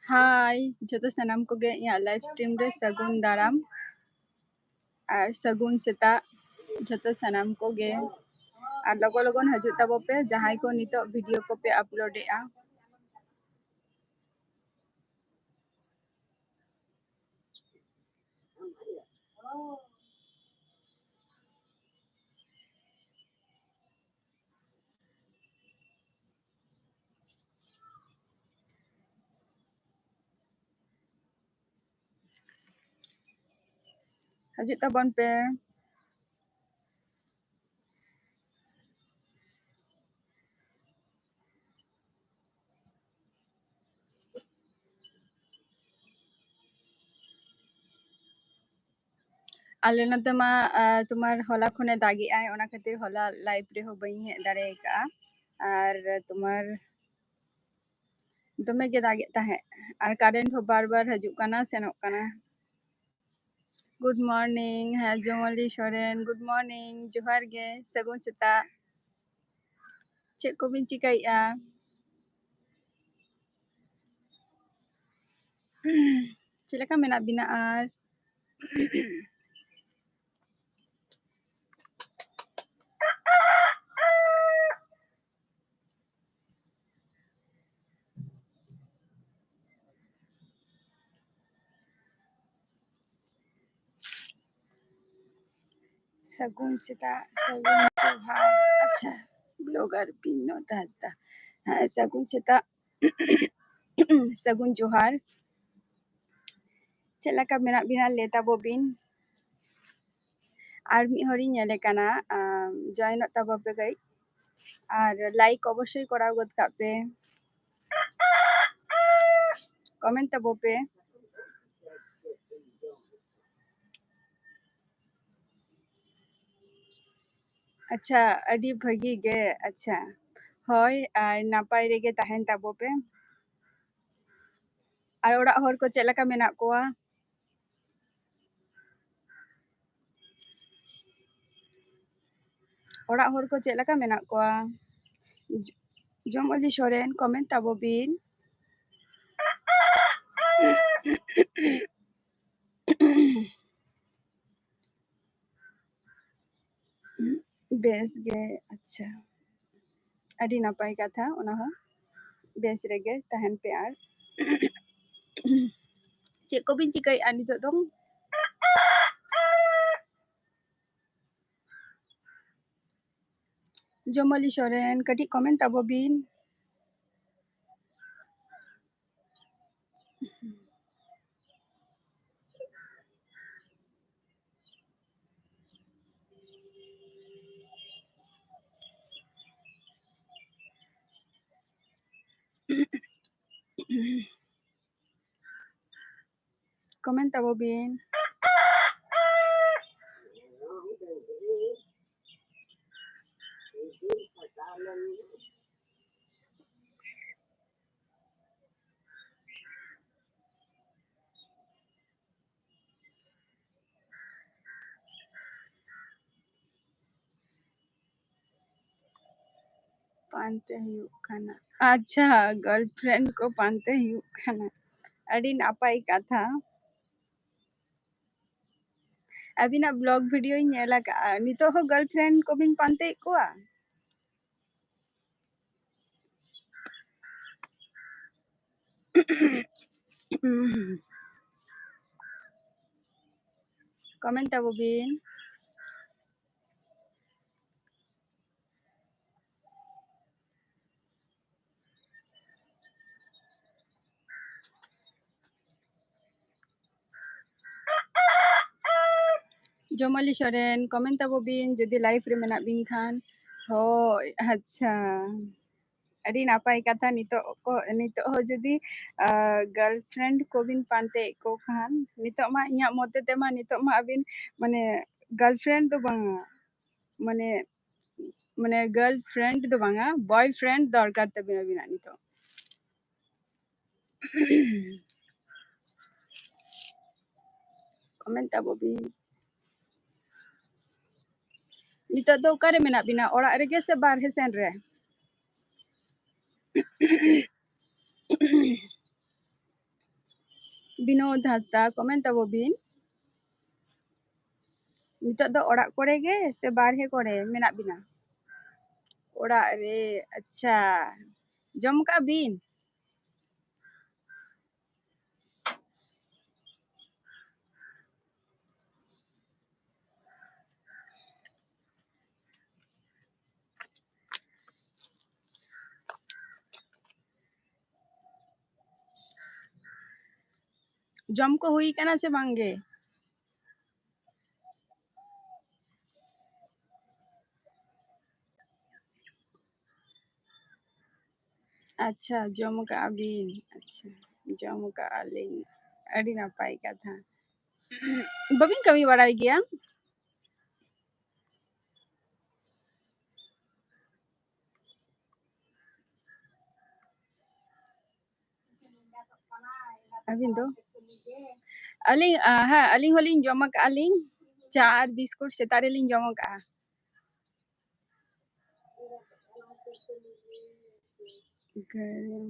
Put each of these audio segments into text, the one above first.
हाय जो सानाम को live stream रे सगुन दाराम और सगुन सेता जो सानाम को और लगो लगन हजू तबो पे जहां को नितो वीडियो को पे अपलोडेआ हजू तबन पे आले नते मा तुम्हार होला खुने दागी आय ओना खातिर होला लाइव रे हो बई हे दारे का और तुम्हार दमे के दागे ताहे और करेंट हो बार बार हजू काना सेनोक काना गुड मॉर्निंग है जोमली सोरेन गुड मॉर्निंग जोहार गे सगुन सेता चे को बिन चिकाइया चलेका मेना बिना आर सगुन सीता सगुन जोहार अच्छा ब्लॉगर बिनो ताजदा हाँ सगुन सीता सगुन जोहार चला का मेना बिना लेता बोबिन और मी हरी नेले काना जॉइन तब पे गई और लाइक अवश्य करा गद का पे कमेंट तब पे अच्छा अडी भगी गे अच्छा होय नापाय रेगे ताहेन तब पे और ओड़ा हर को चला का मेना कोआ ओड़ा हर को चला का मेना कोआ जोमली सोरेन कमेंट तब बिन बेस गे अच्छा अडी नापाय कथा ओना हो बेस रेगे ताहेन पे आर चे को बिन चिकाई आनी तो दong जोमली सोरेन कटी कमेंट तब बिन कमेंट तब बिन पानते हुयुक खाना अच्छा गर्लफ्रेंड को पानते हुयुक खाना अडी नापाई कथा अबिना ब्लॉग वीडियो नेला का नितो हो गर्लफ्रेंड को बिन पानते कोआ कमेंट तब बिन जोमली सोरेन कमेंट तब बिन जदि लाइव रे मेना बिन खान हो अच्छा अडी नापाई कथा नितो हो जदि गर्लफ्रेंड को बिन पानते को खान नितो मा इया मोते ते मा नितो मा अबिन माने गर्लफ्रेंड तो बांगा माने माने गर्लफ्रेंड तो बांगा बॉयफ्रेंड दरकार तबिना बिना नितो कमेंट तब बिन नितो दो करे मेना बिना ओड़ा रेगे से बारहे सेन रे Binod Hasda comment tabo bin. Nitok do orak kore ge se barhe kore menak bina. Orak re, acha. Jom ka bin. Jom ko hui kana se bangge. Acha, jom ka bin. Acha, jom ka aling. Adi napai katha. Babin kami barai gaya? Abin do? Aling, ha, aling holing jom ka aling. Cha ar biskut setare ling jom ka. Garam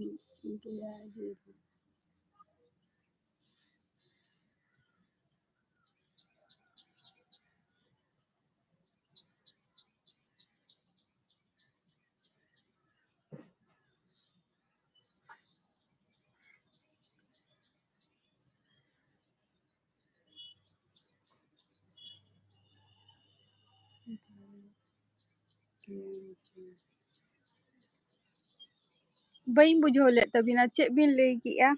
gaya je. Bain bujho le tabina cek bin le ki ya.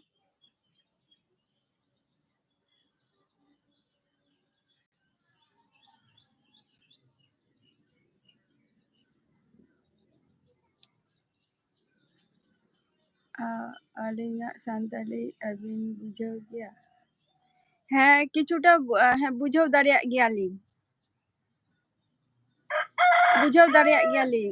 Alingak santali abin bujho gaya. হ্যাঁ কিছুটা হ্যাঁ বুঝাও দাঁড়িয়ে গিয়ালি বুঝাও দাঁড়িয়ে গিয়ালি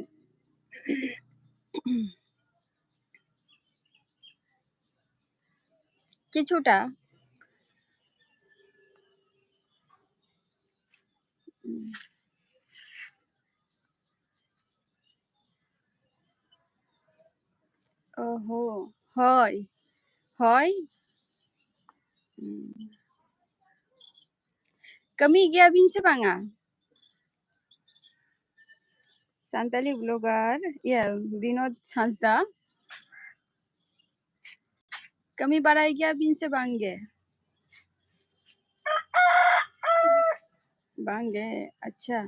কিছুটা ওহো হয় হয় kami giyabin sa banga Santali blogger ya Binod Hasda kami barai giyabin sa bangge bangge अच्छा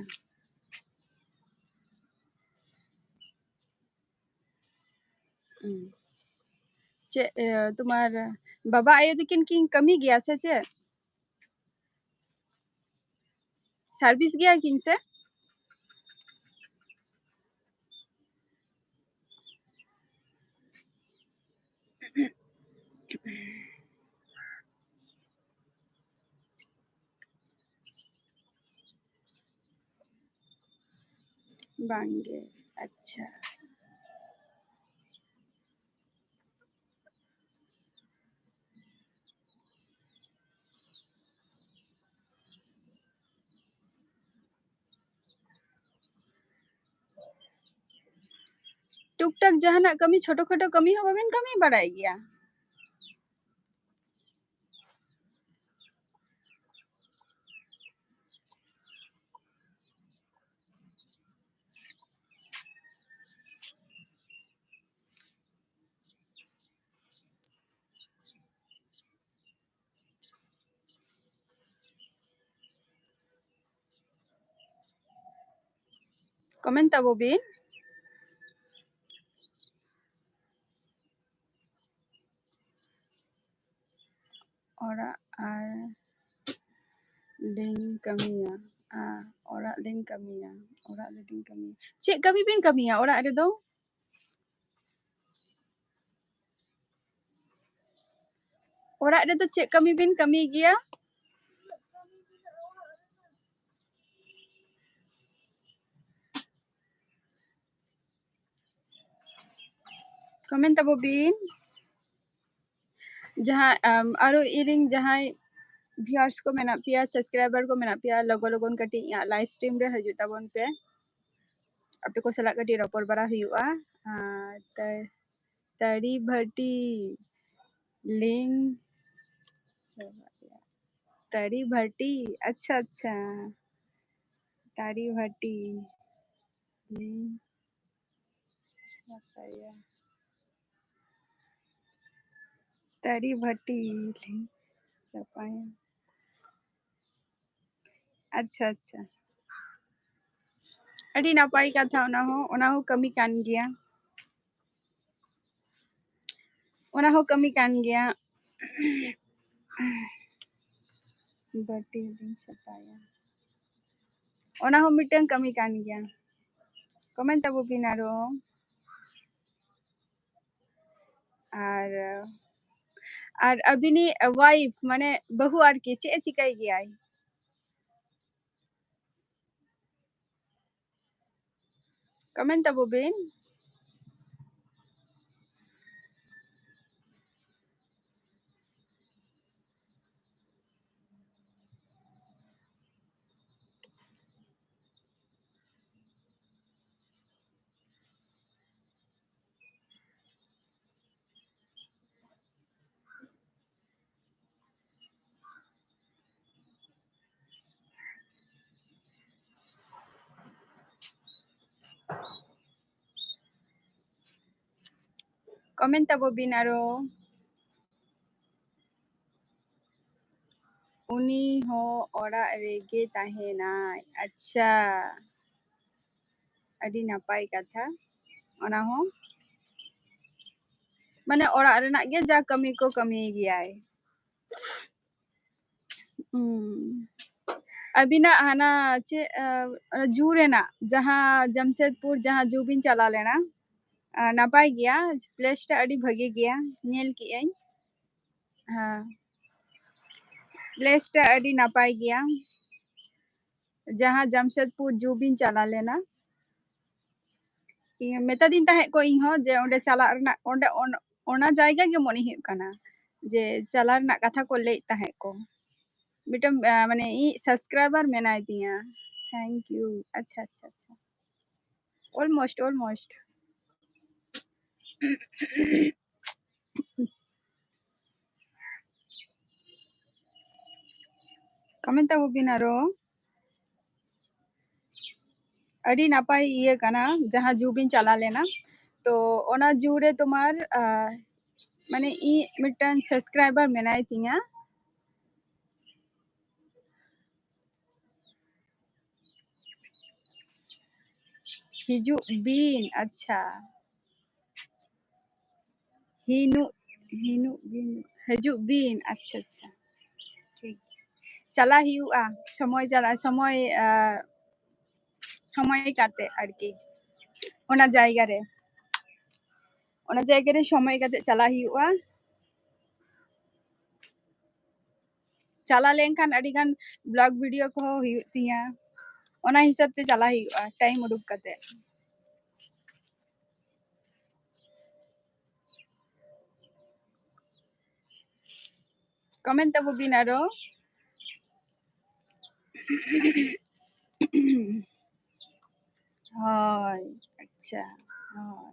चे तुम्हार बाबा आयो दिकिन की कमी गया से चे सर्विस गया किन से बांगे अच्छा टुक टक जहाना कमी छोटो छोटो कमी हो बाबिन कमी बाराई गया Komenta Bobin ora ling kami ya ora ling kami ya ora ling kami cik kami bin kami ya ora ada dong ora ada tu cik kami bin kami gia Komenta Bobin जहाँ आरो इरिंग जहाँ viewers को मेना पिया subscriber को मेना पिया लोगो लोगोन कटी या live stream रे हजू ताबन पे आपे को सलाह कटी रोपर बरा हुआ तरी भटी लिंक तारी भाटी, अच्छा अच्छा, तारी भाटी। बताइए, तारी भाटी चपाया, अच्छा अच्छा, अड़ी नापाई कथा ओना हो कमी कान गया, ओना हो कमी कान गया। भाटी दिन चपाया, ओना हो मिटन कमी कान गया। कमेंट तब बिनारो और अबिनी वाइफ माने बहु आर की चे चिकाई गया कमेंट तब बिन कमेंट तब बिनारो उनी हो ओरा रेगे ताहेनाय, अच्छा अड़ी नापाई कथा ओना हो माने ओरा रेना गे जा कमी को कमी गयाय। अबिना हाना चे जू रेना जहां जमशेदपुर जहां जू बिन चला लेना नापाई गया प्लेस टा अड़ी भगे गया नेल की आई। हाँ प्लेस टा अड़ी नापाई गया जहां जमशेदपुर जू बिन चला लेना मेता दिन ताहे को इन हो जे ओंडे चला रना ओंडे ओना जायगा गे मने हुई काना जे चला रना कथा को ले ताहे को मिटम माने ई सब्सक्राइबर मेनाय दिया थैंक यू अच्छा अच्छा अच्छा ऑलमोस्ट कमेंट तब बिनारो अड़ी नापाई ये काना जहां जू बिन चला लेना तो ओना जू रे तुम्हार माने ई मिटन सब्सक्राइबर मेनाय तिया हिजू बिन अच्छा हिनु हिनु बिन हिजू बिन अच्छा अच्छा ठीक चला हियुआ समय चला समय समय काते आरकी ओना जायगा रे समय काते चला हियुआ चला लेनखान अड़ी गान ब्लॉग वीडियो को हुयुग तिया ओना हिसाब ते चला हियुआ टाइम उडुक काते कमेंट तब बिनारो हाय अच्छा हाय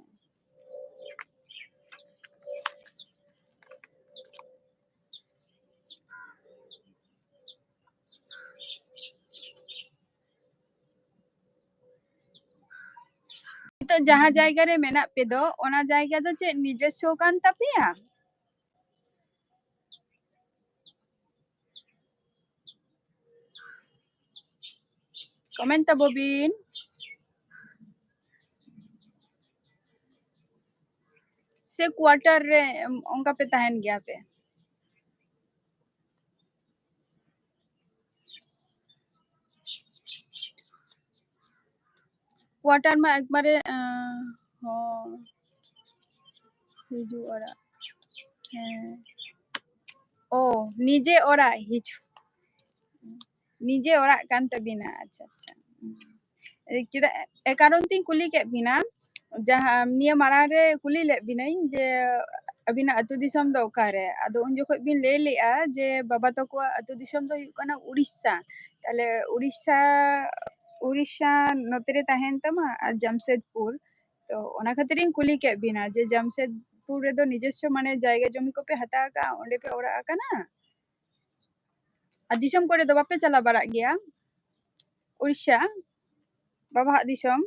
तो जहां जायगा रे मेना पे दो ओना जायगा दो चे निजस्व कान तापेया कमेंट तब बिन से क्वार्टर रे ओंका पे ताहेन गया पे क्वार्टर में एक बारे हो हिजू ओरा ओ निजे ओरा हिजू निजे ओरा कान तबिना अच्छा अच्छा चेदा ए कारण तिन कुली के बिना जहां निया मारा रे कुली ले बिनाई जे अबिना अतु दिसम दो ओकारे आदो उन जोखो बिन ले लेआ जे बाबा तको अतु दिसम दो हुई कना उड़ीसा ताले उड़ीसा नोतरे ताहेन तमा आ जमशेदपुर तो ओना खातिरिन कुली के बिना जे जमशेदपुर रे दो निजस्व माने जायगा जमी को पे हता का ओंडे पे ओरा काना ᱟᱨ ᱫᱤᱥᱚᱢ ᱠᱚᱨᱮ ᱫᱚ ᱵᱟᱯᱮ ᱪᱟᱞᱟᱣ ᱵᱟᱲᱟᱜ ᱜᱮᱭᱟ? ᱩᱲᱤᱥᱥᱟ ᱵᱟᱵᱟᱣᱟᱜ ᱫᱤᱥᱚᱢ?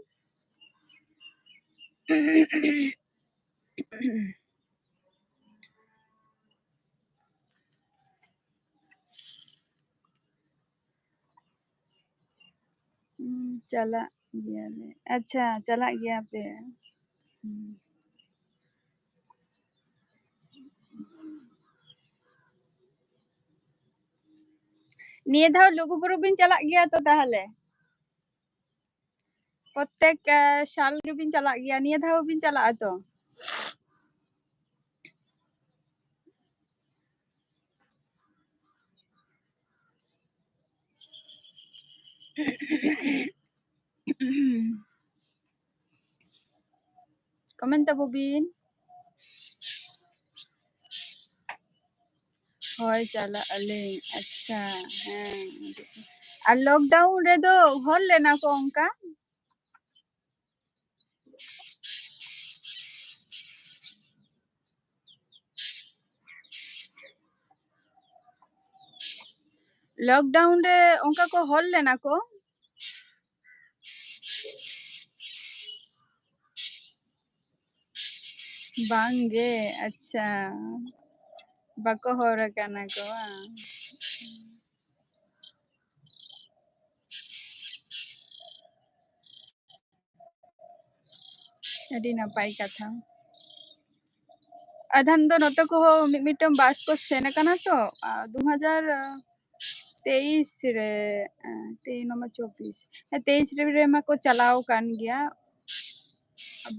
ᱪᱟᱞᱟᱜ ᱜᱮᱭᱟᱞᱮ। ᱟᱪᱪᱷᱟ ᱪᱟᱞᱟᱜ ᱜᱮᱭᱟ ᱯᱮ। নিয়ে ধাও লুগুবুরু বিন চালাক গিয়া তো তাহলে প্রত্যেক সাল গেবিন চালাক গিয়া নিয়ে ধাও বিন চালাক তো কমেন্ট তাবো বিন হয় চালাক আলিং আচ্ছা হ্যাঁ আর লকডাউন রে তো হল লেনা কো অঙ্কা লকডাউন রে অঙ্কা কো হল লেনা কো বাঙ্গে আচ্ছা বাকো হরা কানা কো আদি নাপাই কথা আধান দো নতো কো মিটম বাস কো সেনা কানা তো 2023 রে 23 নম্বর 24 23 রে মা কো চালাও কান গিয়া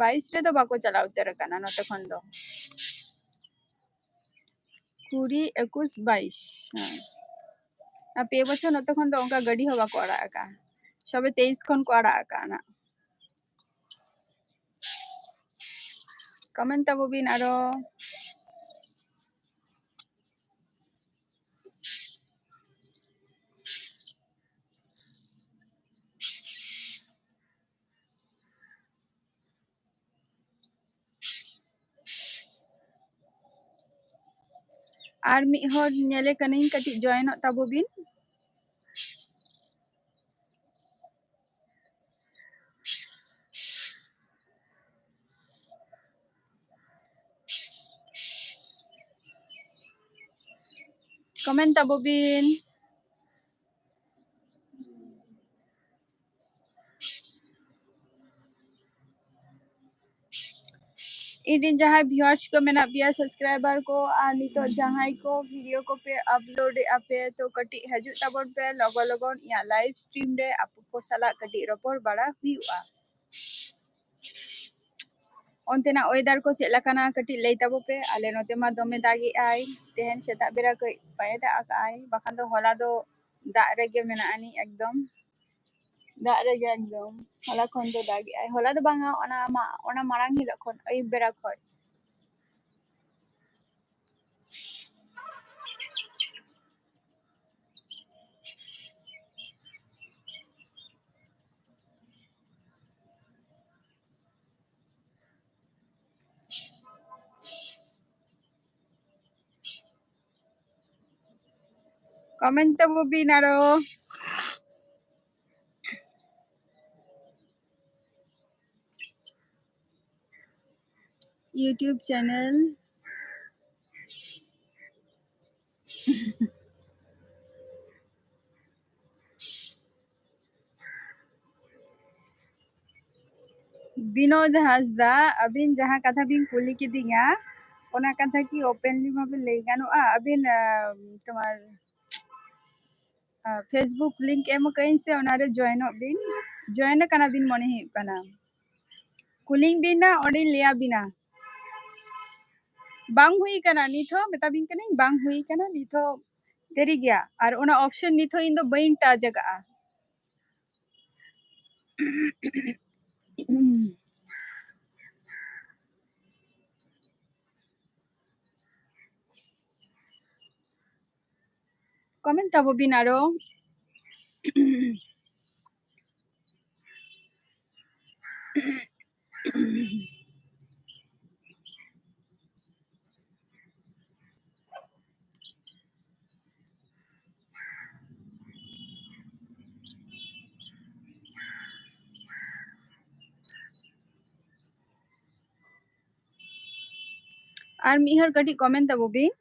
22 রে তো বাকো চালাও উতার কানা নতো খন দো 20 21 22 হ্যাঁ আর পে বছর নতো খন দো অঙ্কা গাড়ি হবা কো আড়া কা সবে 23 খন কো আড়া কানা কমেন্ট তাবো বিন আরো আর মি হর নেলে কানিং কাটি জয়েন তাবো বিন কমেন্ট তাবো বিন इडिन जहाँ व्यूअर्स को मेना पिया सब्सक्राइबर को आ नितो जहाँ को वीडियो को पे अपलोड आपे तो कटी हजू तबन पे लगो लगन या लाइव स्ट्रीम रे आपको को सला कटी रपोर बड़ा हुआ ontenak weather ko chet lakana kati lay tabo pe ale note ma dome dagi ai tehen setak bera ko pae da ak ai bakan do hola do dak rege mena ani ekdom dak rege ekdom hola khon do dagi ai hola do banga ona marang hilok khon ai bera khoi comment tabo binaro YouTube channel Binod Hasda আবিন যাহা কথা বিন কুলি কিদিঙা ওনা কথা কি openly ভাবে লই গানোआ আবিন তোমার Facebook link M कहीं से ओनारे जॉइन कना बिन मने ही कना कुलिंग बिना ओडी लिया बिना बांग हुई कना निथो मेता बिन कने बांग हुई कना निथो देरी गया और ओना ऑप्शन निथो इन दो बइन टा जगह कमेंट तबो बिन आरो আর মিহর কাটি কমেন্ট তাবো বিন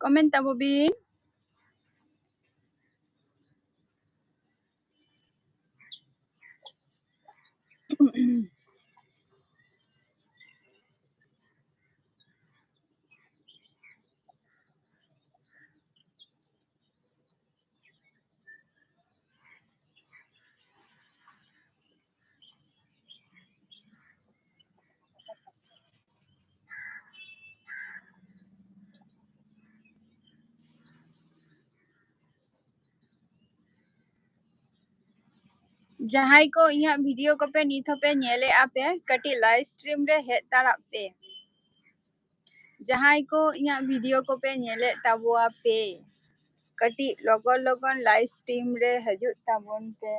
কমেন্ট তাবো বিন जहाई को इहा वीडियो को पे नीथ पे नेले आपे कटी लाइव स्ट्रीम रे हे तारा पे जहाई को इहा वीडियो को पे नेले ताबुआ पे कटी लगन लगन लाइव स्ट्रीम रे हजू ताबन पे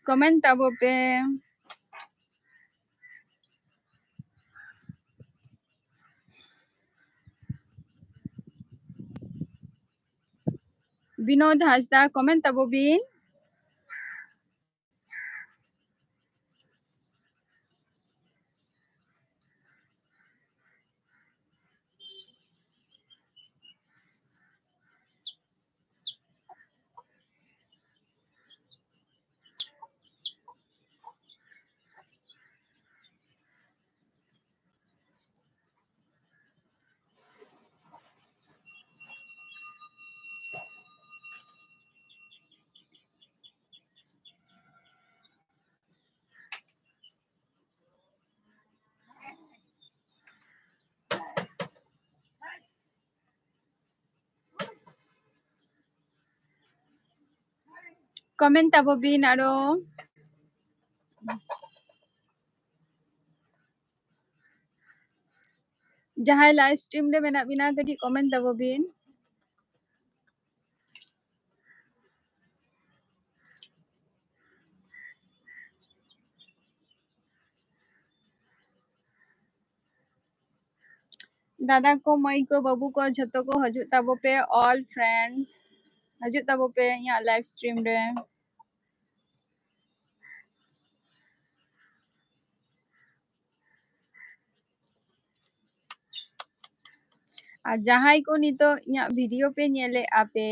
कमेंट ताबो पे विनोद हासदा कमेंट ताबो बिन कमेंट ताबो बिन आरो जहां लाइव स्ट्रीम रे मेना बिना कटी कमेंट ताबो बिन दादा को मई को बाबू को झतो को हजू ताबो पे ऑल फ्रेंड्स हजू ताबो पे यहाँ लाइव स्ट्रीम रे और जहां को नितो यहाँ वीडियो पे नेले आपे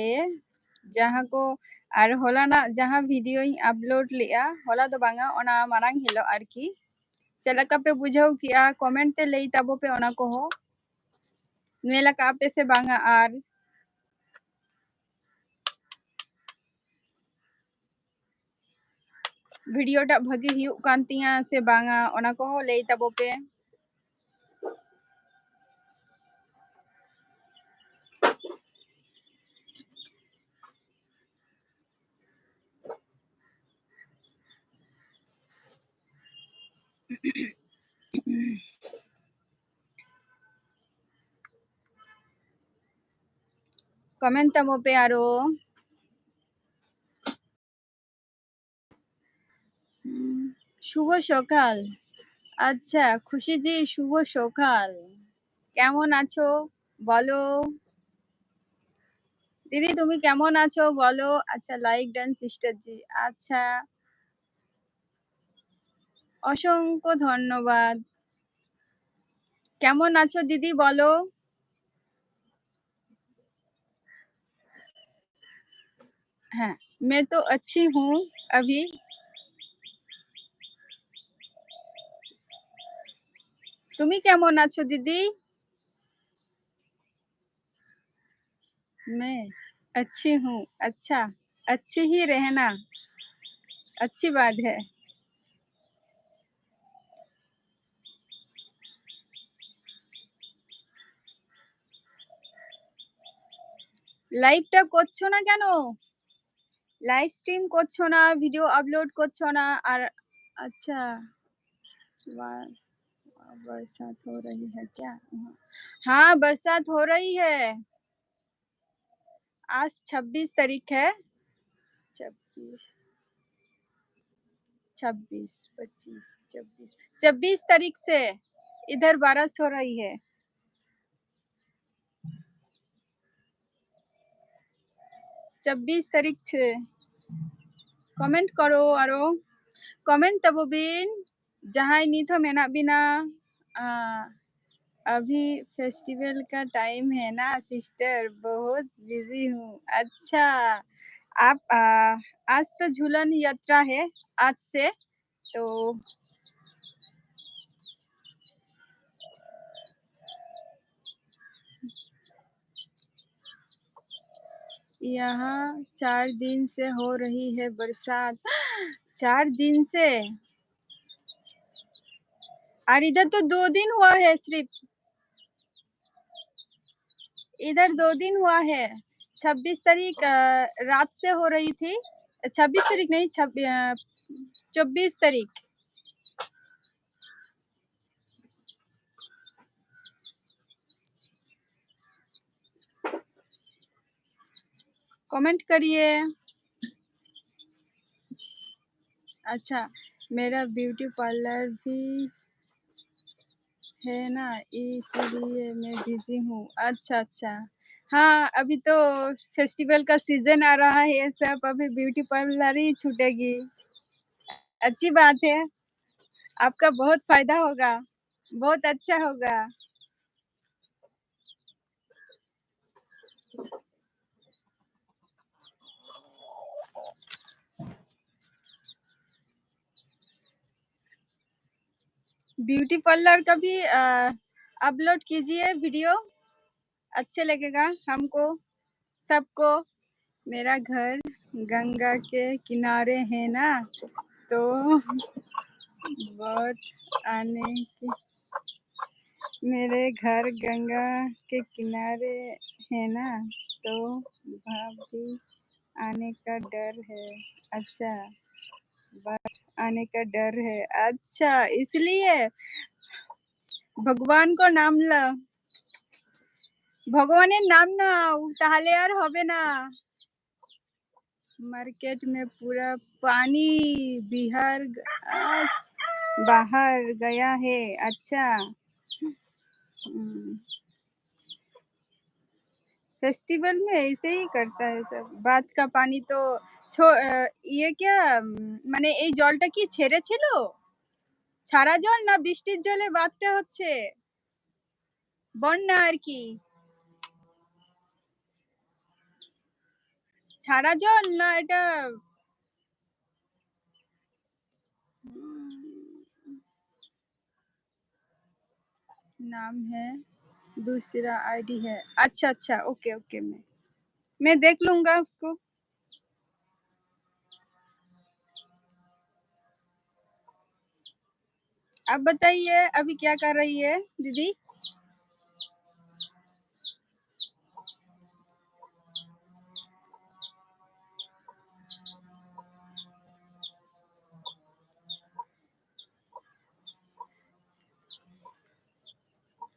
जहां को और होलाना जहां वीडियो अपलोड लिया होला दो बांगा ओना मारांग हिलो आरकी चलका पे बुझाव किया कमेंट ते लई ताबो पे ओना को हो नेला का पे से बांगा आर वीडियो टा भागी हिउ कान तिया से बांगा ओना को हो लई ताबो पे कमेंट ताबो पे आरो শুভ সকাল আচ্ছা খুশি জি শুভ সকাল কেমন আছো বলো দিদি তুমি কেমন আছো বলো আচ্ছা লাইক ডান সিস্টার জি আচ্ছা অসংখ্য ধন্যবাদ কেমন আছো দিদি বলো হ্যাঁ मैं तो अच्छी हूँ अभी তুমি কেমন আছো দিদি मैं अच्छी हूँ अच्छा अच्छी ही रहना अच्छी बात है লাইভটা করছো না কেন? লাইভ স্ট্রিম করছো না, ভিডিও আপলোড করছো না আর अच्छा बरसात हो रही है क्या? हाँ, बरसात हो रही है। आज 26 तारीख है। 26 26, 25, 26 26 तारीख से इधर बारिश हो रही है। 26 तारीख से कमेंट करो आरो कमेंट तबोबिन जहां निथो मेना बिना अभी फेस्टिवल का टाइम है ना सिस्टर, बहुत बिजी हूँ। अच्छा, आप आज तो झूलन यात्रा है आज से, तो यहाँ 4 दिन से हो रही है बरसात। 4 दिन से? और इधर तो 2 दिन हुआ है सिर्फ। इधर 2 दिन हुआ है। 26 तारीख रात से हो रही थी। 26 तारीख नहीं 24 तारीख। कमेंट करिए। अच्छा, मेरा ब्यूटी पार्लर भी है ना, इसलिए मैं बिजी हूँ। अच्छा अच्छा, हाँ अभी तो फेस्टिवल का सीजन आ रहा है, सब अभी ब्यूटी पार्लर ही छूटेगी। अच्छी बात है, आपका बहुत फायदा होगा, बहुत अच्छा होगा। ब्यूटी पार्लर का भी अपलोड कीजिए वीडियो, अच्छे लगेगा हमको सबको। मेरा घर गंगा के किनारे है ना, तो बहुत आने की मेरे घर गंगा के किनारे है ना, तो भाभी आने का डर है। अच्छा, बस आने का डर है। अच्छा, इसलिए भगवान को नाम लो, ভগবানের নাম নাও তাহলে আর হবে না। मार्केट में पूरा पानी बिहार बाहर गया है। अच्छा, फेस्टिवल में ऐसे ही करता है सब। बात का पानी तो ये क्या মানে এই জলটা কি ছেড়েছিল, ছাড়া জল না বৃষ্টির জলে বাতটা হচ্ছে, বন্যা আর কি, ছাড়া জল না এটা नाम है, दूसरा आईडी है। अच्छा अच्छा, ओके ओके, मैं देख लूंगा उसको। अब बताइए अभी क्या कर रही है दीदी?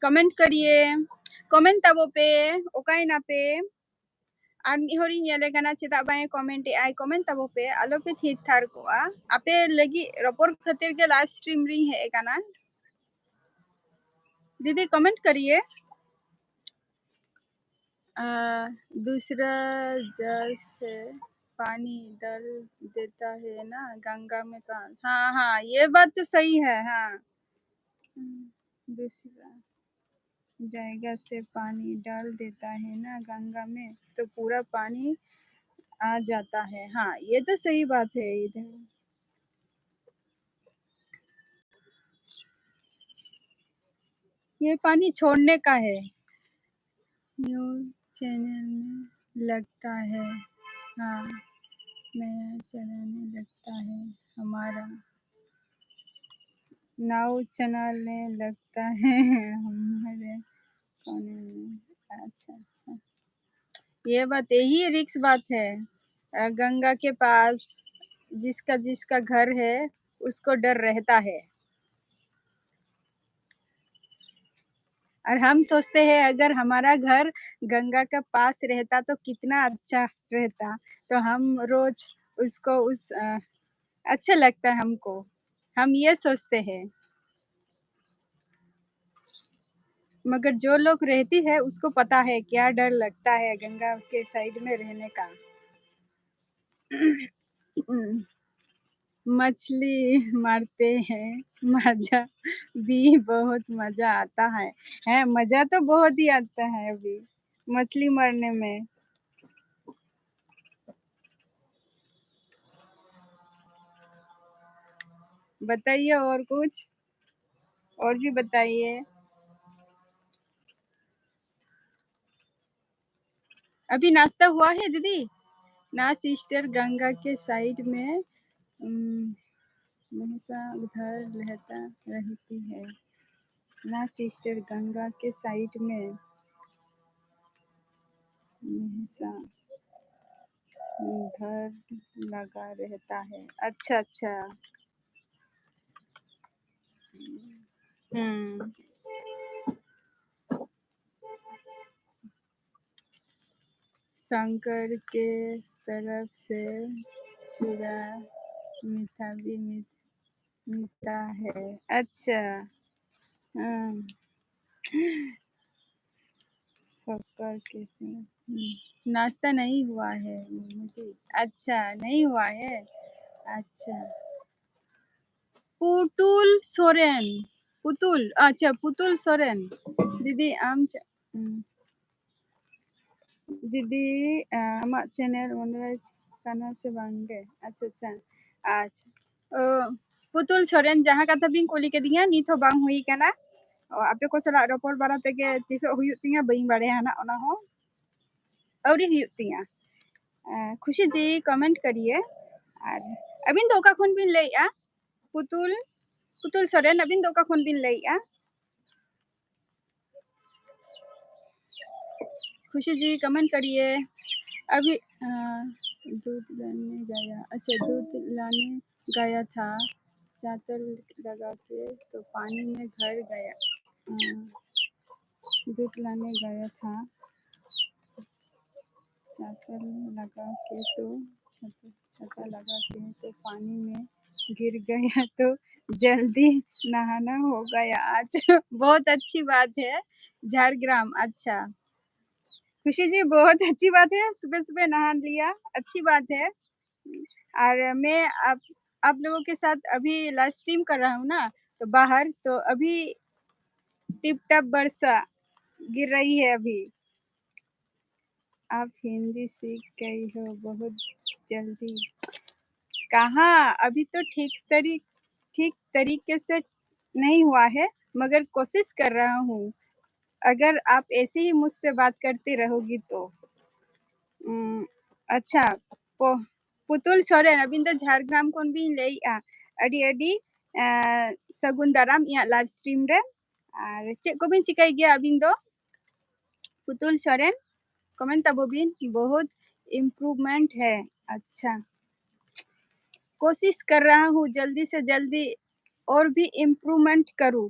कमेंट करिए, कमेंट तबो पे ओकाई ना पे আর নিহরি ñele kana cheda bae comment ai comment tabo pe alo pe thit thar ko a ape lagi report khatir ke live stream ri है kana दीदी कमेंट करिए। दूसरा जल से पानी डाल देता है ना गंगा में का। हाँ हाँ, ये बात तो सही है। हाँ, दूसरा जगह से पानी डाल देता है ना गंगा में, तो पूरा पानी आ जाता है। हाँ, ये तो सही बात है। इधर ये पानी छोड़ने का है। न्यूज़ चैनल में लगता है। हाँ, नया चलाने लगता है हमारा नाव चलाने लगता है हमारे कोने में। अच्छा अच्छा, ये बात, यही रिक्स बात है। गंगा के पास जिसका जिसका घर है उसको डर रहता है, और हम सोचते हैं अगर हमारा घर गंगा के पास रहता तो कितना अच्छा रहता, तो हम रोज उसको अच्छा लगता है हमको, हम ये सोचते हैं। मगर जो लोग रहती है उसको पता है क्या डर लगता है गंगा के साइड में रहने का। मछली मारते हैं, मजा भी बहुत मजा आता है मजा तो बहुत ही आता है अभी मछली मारने में। बताइए और कुछ, और भी बताइए। अभी नाश्ता हुआ है दीदी? ना सिस्टर, गंगा के साइड में हमेशा उधर रहती है ना सिस्टर, गंगा के साइड में हमेशा घर लगा रहता है। अच्छा अच्छा। हम्म। शंकर के तरफ से चूड़ा मीठा भी मीठा है। अच्छा। हाँ। शक्कर के नाश्ता नहीं हुआ है मुझे। अच्छा नहीं हुआ है। अच्छा। पुतुल सोरेन, पुतुल, अच्छा पुतुल सोरेन दीदी दीदी आमाग चैनल मनोराज काना से बांगे। अच्छा अच्छा। अच्छा। पुतुल सोरेन जहाँ कथा बिन कुली केदिया नित हो बांग हुई काना, आपे को सला रोपड़ बारा तेगे तिसो हुयुग तिया बइं बाड़ाया ना ओना हो अवरी हुयुग तिया। खुशी जी कमेंट करिए। और अबिन दो का खुन बिन लइया पुतुल पुतुल सोरेन, अबिन दो का खुन बिन लइया? खुशी जी कमेंट करिए। अभी दूध लाने गया, अच्छा दूध लाने गया था, चादर लगा के तो पानी में घर गया। दूध लाने गया था, चादर लगा के तो छता लगा के तो पानी में गिर गया, तो जल्दी नहाना हो गया आज। बहुत अच्छी बात है झारग्राम। अच्छा खुशी जी बहुत अच्छी बात है, सुबह सुबह नहा लिया, अच्छी बात है। और मैं आप लोगों के साथ अभी लाइव स्ट्रीम कर रहा हूँ ना, तो बाहर तो अभी टिप टप वर्षा गिर रही है अभी। आप हिंदी सीख गई हो बहुत जल्दी। कहाँ, अभी तो ठीक तरीके से नहीं हुआ है, मगर कोशिश कर रहा हूँ। अगर आप ऐसे ही मुझसे बात करती रहोगी तो अच्छा। पुतुल सोरेन अबिन तो झारग्राम कोन बिन लइया अडी अडी सगुन दाराम इया लाइव स्ट्रीम रे। और चेक को बिन चिकाई गया अबिन दो पुतुल सोरेन? कमेंट तबो बिन बहुत इम्प्रूवमेंट है। अच्छा कोशिश कर रहा हूँ जल्दी से जल्दी और भी इम्प्रूवमेंट करूँ।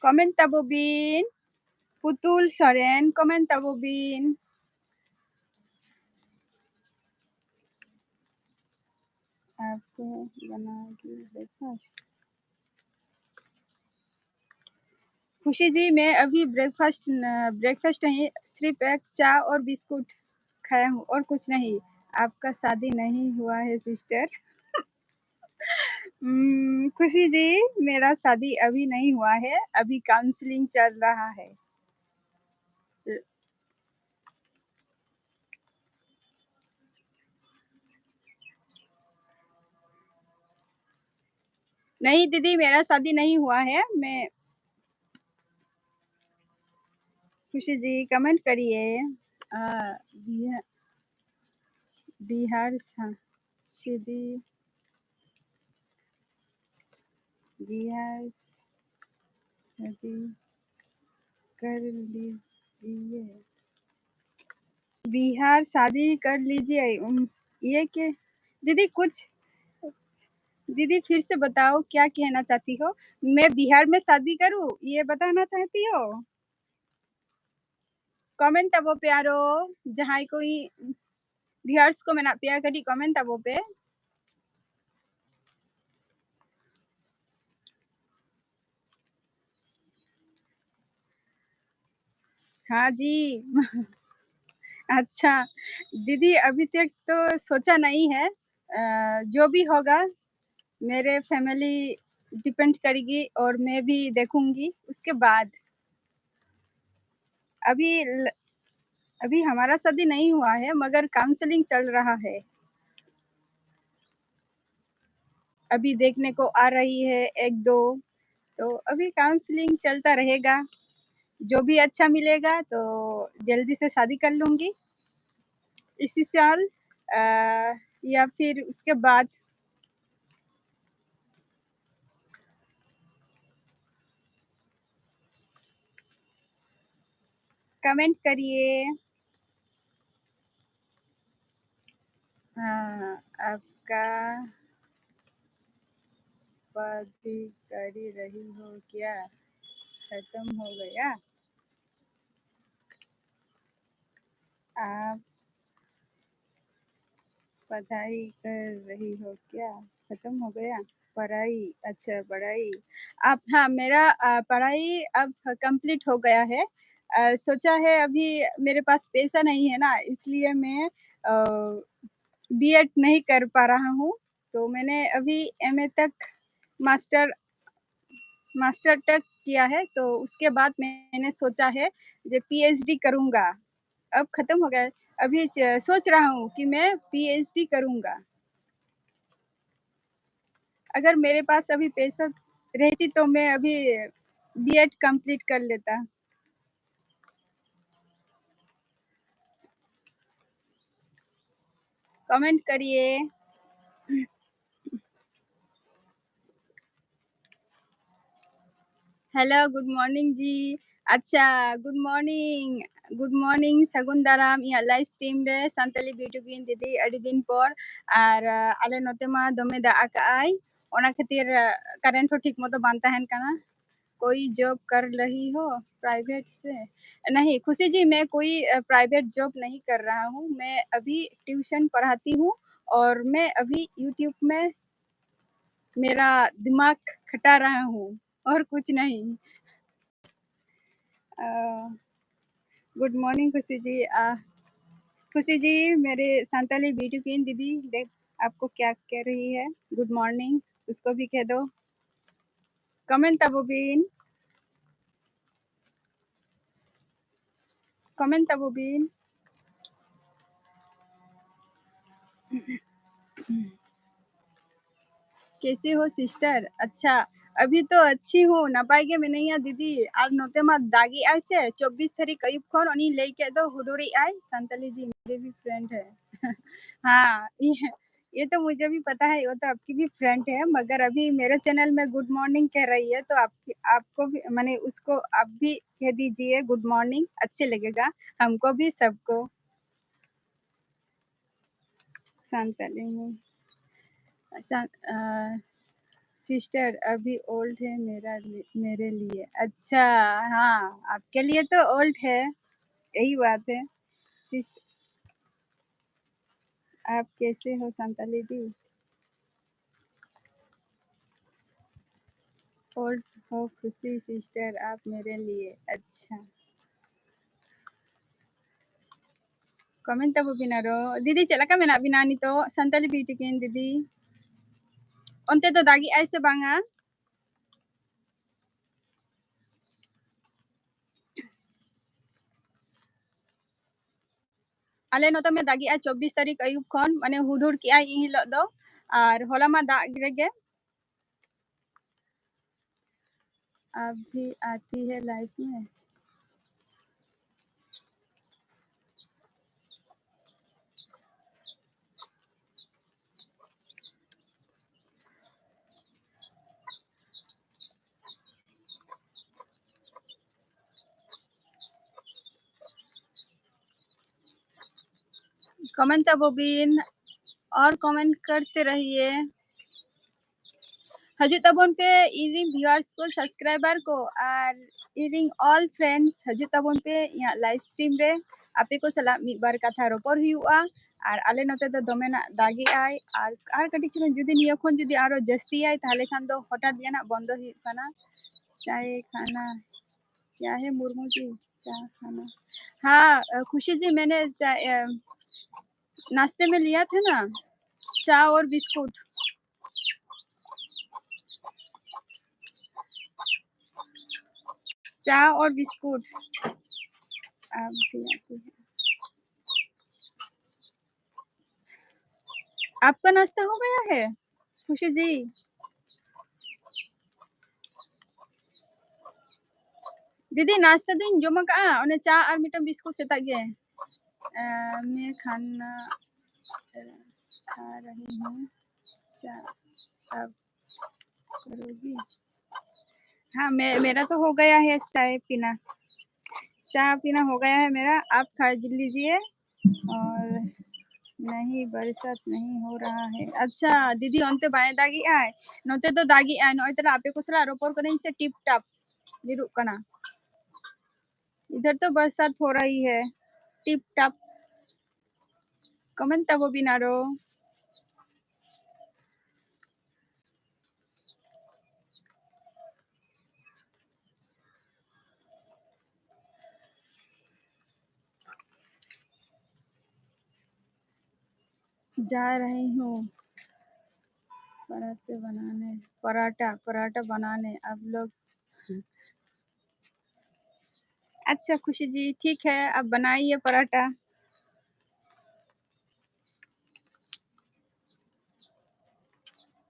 कमेंट तबो बिन पुतुल सोरेन, कमेंट तबो बिन। आपको बनाएगी ब्रेकफास्ट? खुशी जी मैं अभी ब्रेकफास्ट नहीं, सिर्फ एक चाय और बिस्कुट खाया हूँ और कुछ नहीं। आपका शादी नहीं हुआ है सिस्टर? खुशी जी मेरा शादी अभी नहीं हुआ है, अभी काउंसलिंग चल रहा है। नहीं दीदी मेरा शादी नहीं हुआ है। मैं खुशी जी कमेंट करिए। बिहार सीधी बिहार शादी कर लीजिए, बिहार शादी कर लीजिए। ये क्या दीदी? कुछ दीदी फिर से बताओ, क्या कहना चाहती हो? मैं बिहार में शादी करूं, ये बताना चाहती हो? कमेंट तबो प्यारो, जहां कोई viewers को मेना पिया कटी कमेंट तबो पे। हाँ जी। अच्छा दीदी, अभी तक तो सोचा नहीं है। जो भी होगा मेरे फैमिली डिपेंड करेगी और मैं भी देखूंगी उसके बाद। अभी अभी हमारा शादी नहीं हुआ है, मगर काउंसलिंग चल रहा है। अभी देखने को आ रही है एक दो, तो अभी काउंसलिंग चलता रहेगा। जो भी अच्छा मिलेगा तो जल्दी से शादी कर लूंगी इसी साल, या फिर उसके बाद। कमेंट करिए। हाँ, आपका पति कर रही हो क्या? खत्म हो गया? आप पढ़ाई कर रही हो क्या? खत्म हो गया? पढ़ाई, अच्छा पढ़ाई। आप, हाँ मेरा पढ़ाई अब कंप्लीट हो गया है। सोचा है, अभी मेरे पास पैसा नहीं है ना, इसलिए मैं बीएड नहीं कर पा रहा हूँ। तो मैंने अभी एमए तक, मास्टर मास्टर तक किया है, तो उसके बाद मैंने सोचा है जो पीएचडी करूँगा। अब खत्म हो गया है। अभी सोच रहा हूँ कि मैं पीएचडी करूँगा। अगर मेरे पास अभी पैसा रहती तो मैं अभी बीएड कंप्लीट कर लेता। कमेंट करिए। हेलो, गुड मॉर्निंग जी। अच्छा, गुड मॉर्निंग सगुन दाराम। या लाइव स्ट्रीम रे संताली ब्यूटी क्वीन दीदी अड़ी दिन पर और आले नोते मा दमे दा आकाय, ओना खातिर करेंट हो ठीक मतो बान तहन काना। कोई जॉब कर रही हो प्राइवेट से? नहीं खुशी जी, मैं कोई प्राइवेट जॉब नहीं कर रहा हूँ। मैं अभी ट्यूशन पढ़ाती हूँ और मैं अभी यूट्यूब में मेरा दिमाग खटा रहा हूँ, और कुछ नहीं। गुड मॉर्निंग खुशी जी। खुशी जी, मेरे संताली ब्यूटी क्वीन दीदी देख आपको क्या कह रही है। गुड मॉर्निंग, उसको भी कह दो। कमेंट तबो बीन, कमेंट तबो बीन। कैसे हो सिस्टर? अच्छा, अभी तो अच्छी हूँ। नपाई में नहीं है दीदी, और नोते मा दागी आई से 24 तारीख अयुब खन उन्हीं लेके दो हुडूरी आई। संताली जी मेरे भी फ्रेंड है। हाँ, ये तो मुझे भी पता है, वो तो आपकी भी फ्रेंड है, मगर अभी मेरे चैनल में गुड मॉर्निंग कह रही है, तो आपकी आपको भी माने उसको आप भी कह दीजिए गुड मॉर्निंग, अच्छे लगेगा हमको भी सबको। संताली में सिस्टर अभी ओल्ड है मेरे लिए। अच्छा, हाँ आपके लिए तो ओल्ड है, यही बात है। सिस्टर आप कैसे हो संताली दी? ओल्ड हो खुशी सिस्टर आप मेरे लिए। अच्छा, कमेंट तब बिनारो दीदी चला का मेना बिना नी तो संताली ब्यूटी केन दीदी onte तो दागी ऐसे बांगा। आले नोता में दागी आ 24 तारीख अयुब खन माने हुडुर की आई इन हिलो दो, और होला मा दाग रेगे। आप भी आती है लाइफ में? कमेंट ताबोबिन और कमेंट करते रहिए। हजू ताबोन पे इरिंग व्यूअर्स को सब्सक्राइबर को और इरिंग ऑल फ्रेंड्स हजू ताबोन पे या लाइव स्ट्रीम रे आपे को सला मी बार कथा रोपर हुआ और आले नते तो दोमे ना दागी आय और कटी चुन जुदी निया खन जुदी आरो जस्ती आय ताले खान दो हठात गेना बंद हुई खाना चाय खाना क्या है मुर्मू जी चाय खाना। हाँ खुशी जी मैंने चाय नाश्ते में लिया था ना चाय और बिस्कुट। चाय और बिस्कुट अब भी आती है। आपका नाश्ता हो गया है खुशी जी? दीदी नाश्ता दिन जमा का ओने चा और मिटम बिस्कुट सेता गे मैं खाना खा रही हूँ चा अब करोगी? हाँ मेरा तो हो गया है चाय पीना हो गया है मेरा। आप खा लीजिए और नहीं बरसात नहीं हो रहा है। अच्छा दीदी अंते बाय दागी आय नोते तो दागी आय नोय तला आपे को सला रोपर करें से टिप टप निरुक कना। इधर तो बरसात हो रही है टिप टप। कमेंट तब बिनारो जा रही हूँ पराठा बनाने अब लोग। अच्छा खुशी जी ठीक है अब बनाइए पराठा।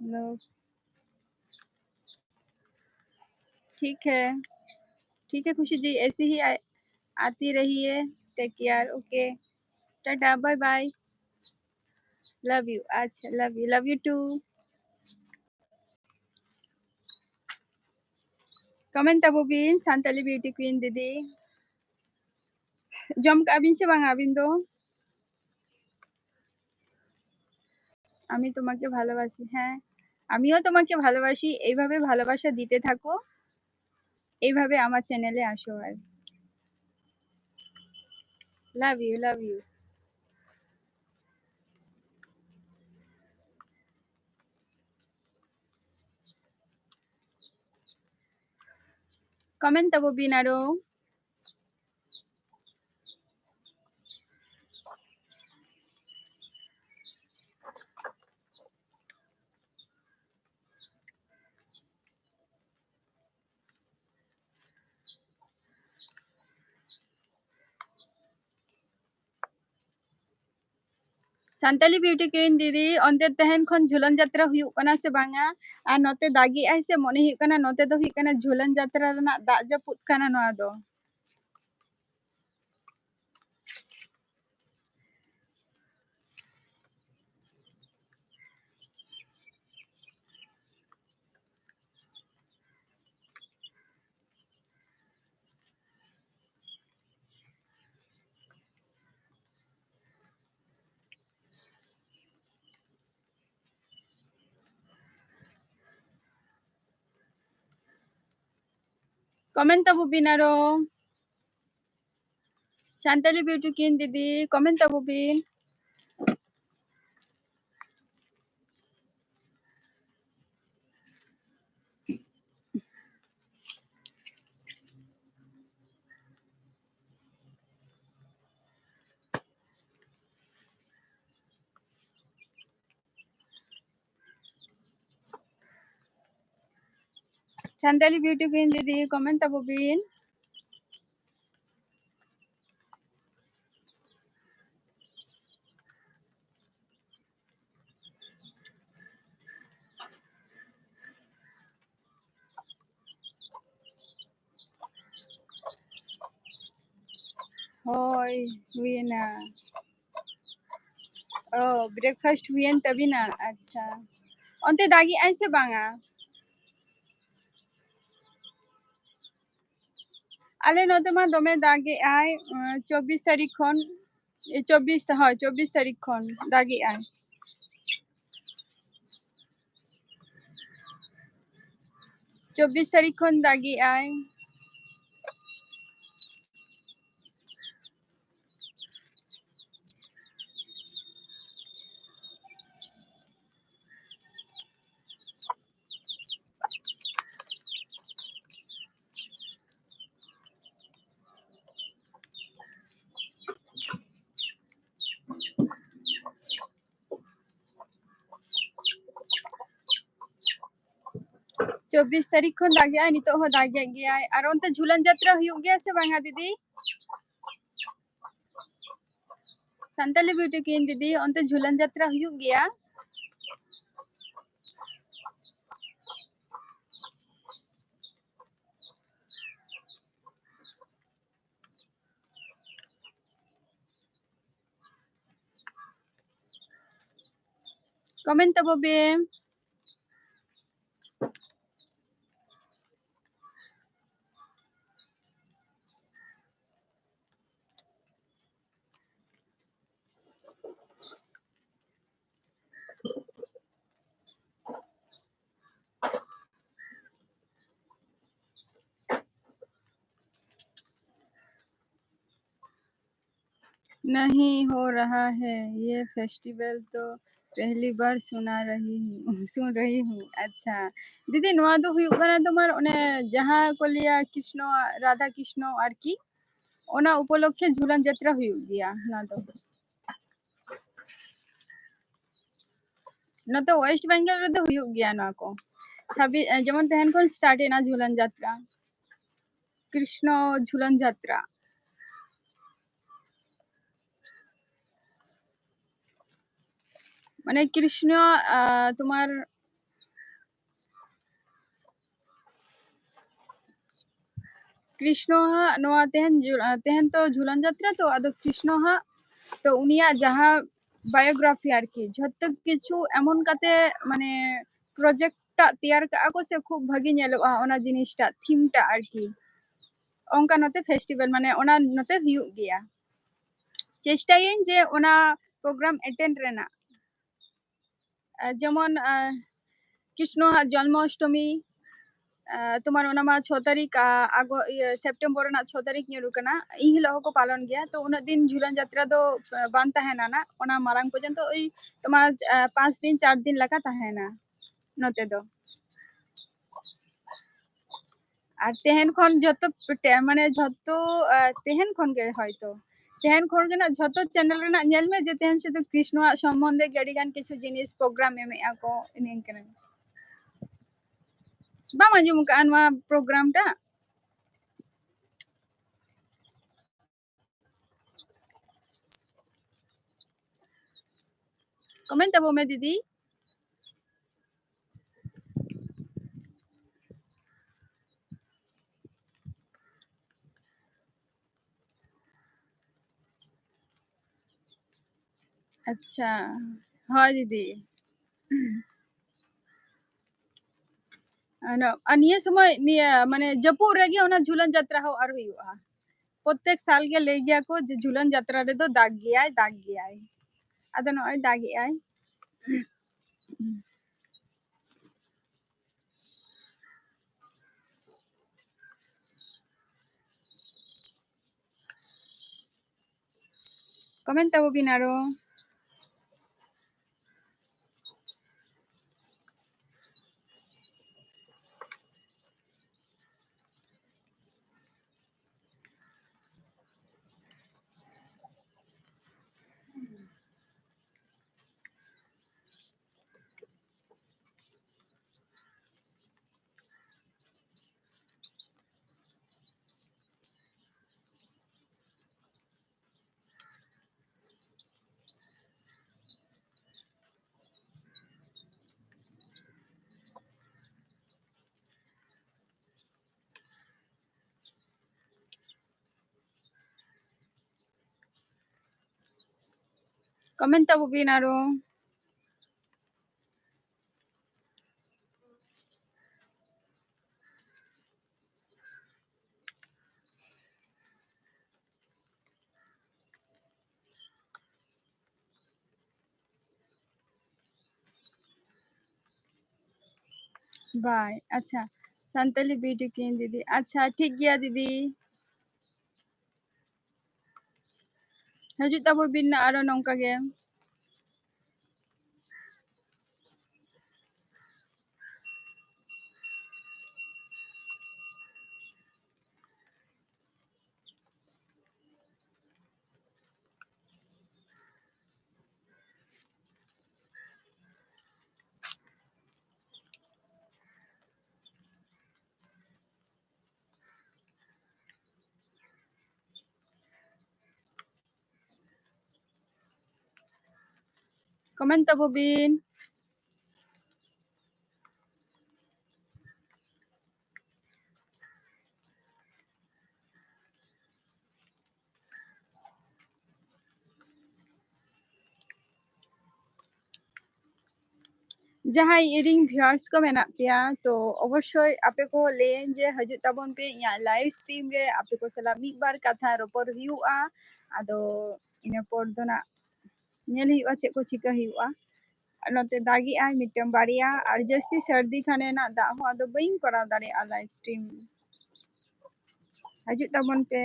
लोग ठीक है खुशी जी ऐसे ही आती रहिए। Take care okay tata bye bye love you. अच्छा लव यू टू। कमेंट तब बिन सानताली ब्यूटी क्वीन दीदी जम আবিন সে বাং আবিন তো আমি তোমাকে ভালোবাসি। হ্যাঁ আমিও তোমাকে ভালোবাসি এইভাবে ভালোবাসা দিতে থাকো এইভাবে আমার চ্যানেলে আসো আর লাভ ইউ। কমেন্ট তব বিন আরো सानताली ब्यूटी क्वीन दीदी अंते तहन खन झुलन यात्रा हुयुग कना से बांगा और नोते दागी आय से मने हुयुग कना नोते दो हुयुग कना झुलन यात्रा रना दाग जापुत कना नोआ दो। कमेंट तब बिन आरो सानताली ब्यूटी क्वीन दीदी कमेंट तब बिन सानताली ब्यूटी क्वीन दीदी कमेंट तब बिन होय हुए ना ओ ब्रेकफास्ट हुए तभी ना। अच्छा अंते दागी आय से बांगा आले नोते मा दोमे दागे आय 24 तारीख खन 24 हाँ 24 तारीख खन दागी आय 24 तारीख खन दागी आय 24 तारीख खन दागी आय नितो हो दागी गया और ओनते झुलन यात्रा हुयुग गया से बांगा दीदी संताली ब्यूटी क्वीन दीदी ओनते झुलन यात्रा हुयुग गया कमेंट तबो बे नहीं हो रहा है ये फेस्टिवल तो पहली बार सुन रही हूँ अच्छा दीदी नोआ दो हुयुग कना तुम्हार ओने जहाँ को लिया कृष्ण राधा कृष्ण और की ओना उपलक्षे झुलन यात्रा हुयुग गया ना तो न तो वेस्ट बेंगल रे तो हुयुग गया ना को छबी जेमन तहन को स्टार्ट है ना झुलन यात्रा कृष्ण झुलन यात्रा माने कृष्ण तुम्हार कृष्ण नोआ तेहन तो झुलन यात्रा तो आदो कृष्ण तो उनिया जहाँ बायोग्राफी आरकी झत्तो किछु एमन काते माने प्रोजेक्ट टा तैयार का को से खूब भागी नेलोआ ओना जिनिसटा थीम टा आरकी onka note festival mane ona note huyug gaya चेष्टायें जे ओना प्रोग्राम अटेंड रेना जेमन कृष्ण जन्माष्टमी तुम्हार ओना मा 6 तारीख आगो सेप्टेम्बर ना 6 तारीख न्यूरु कना इ हिलो को पालन गया तो उना दिन झुलन यात्रा दो बान तहेना ना ओना मारांग पर्यंत ओई तुम्हार 5 दिन 4 दिन लगा तहेना नोते दो আর তেহেন খন যত মানে যত তেহেন খন গে হয়তো তেহেন খন গে না যত চ্যানেল রে না ñel me যে তেহেন শুধু কৃষ্ণ সম্বন্ধে গড়িগান কিছু জিনিস প্রোগ্রাম এমে ako ইনিন কেন ba manjum ka anwa program ta comenta bo me didi अच्छा हाँ दीदी निये समय निये माने जपुर रेगे ओना झुलन यात्रा हो आर हुआ प्रत्येक साल के ले गया को जे झुलन यात्रा रे दो दाग गया आदो नय दाग गया comenta bo binaro comenta bo binaro bye. अच्छा, सानताली वीडियो किन दीदी। अच्छा, ठीक गया दीदी। हजू तब बिन आरो नौका गे। Comment tabo bin. जहाँ इरिंग viewers को मेना पिया तो अवश्य आपे को लेन जे हजू तबन पे या लाइव स्ट्रीम रे आपे को सला मिक बार कथा रोपर हुआ आदो इना पर दो ना नेल हुआ चे को चिका हुआ नोते दागी आय मिटम बारिया और जस्ती सर्दी खाने ना दा हो आदो बइन करा दारे आ लाइव स्ट्रीम हजू तबन पे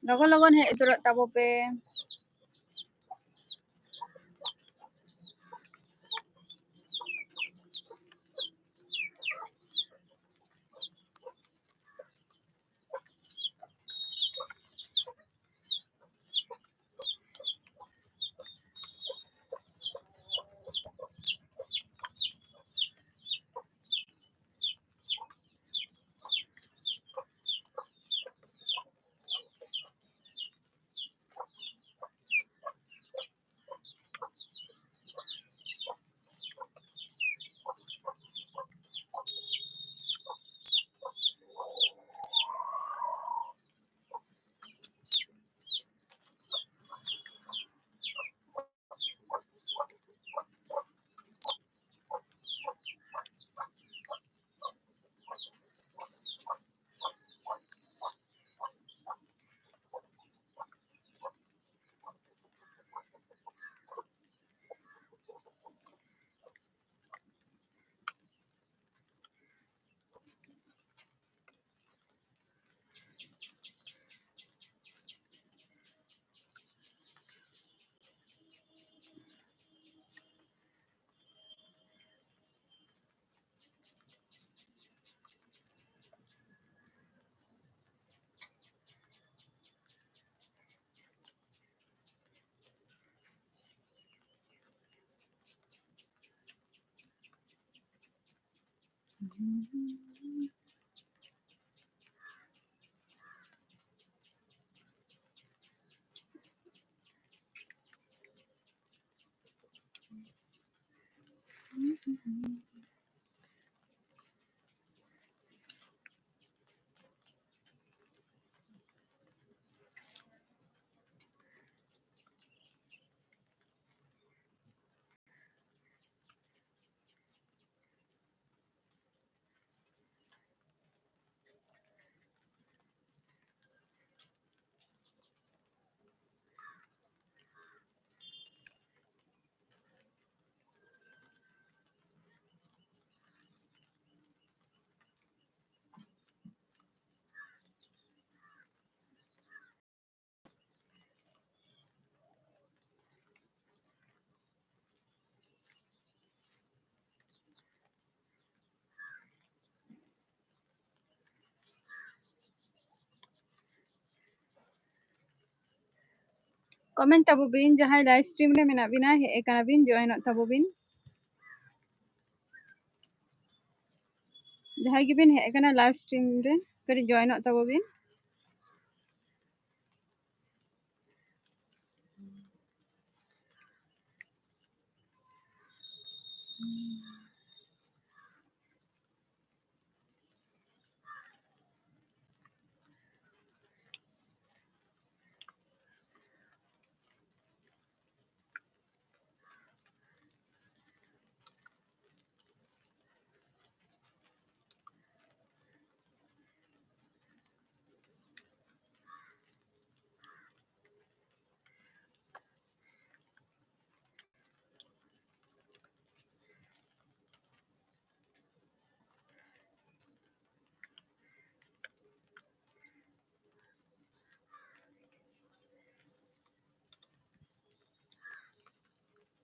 लगन लगन है इतरो तबो पे कमेंट तबो बिन जहाँ लाइव स्ट्रीम रे मेना बिना हे kana bin join तबो बिन जहाँ गे बिन हे kana लाइव स्ट्रीम रे करी join तबो बिन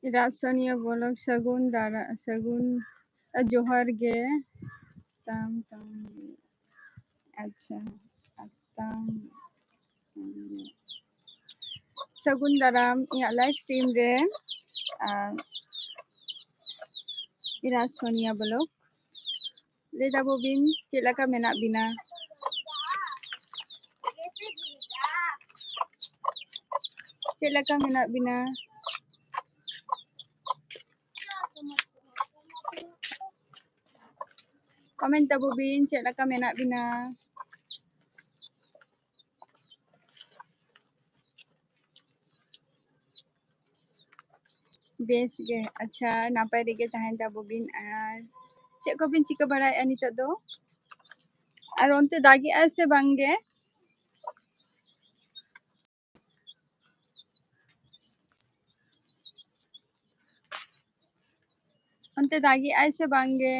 राजसोनिया ब्लॉग सगुन दारा सगुन जोहार गे ताम ताम अच्छा ताम सगुन दाराम इया लाइव स्ट्रीम रे राजसोनिया ब्लॉग ले दाबो बिन चेलाका मेना बिना चेलाका मेना बिना कमेंट ताबो बिन चेलाका मेना बिना बेस गे अच्छा नापाय रेगे ताहेन ताबो बिन आर चे को बिन चिका बड़ाय नितो दो और ओनते दागी आय से बांगे ओनते दागी आय से बांगे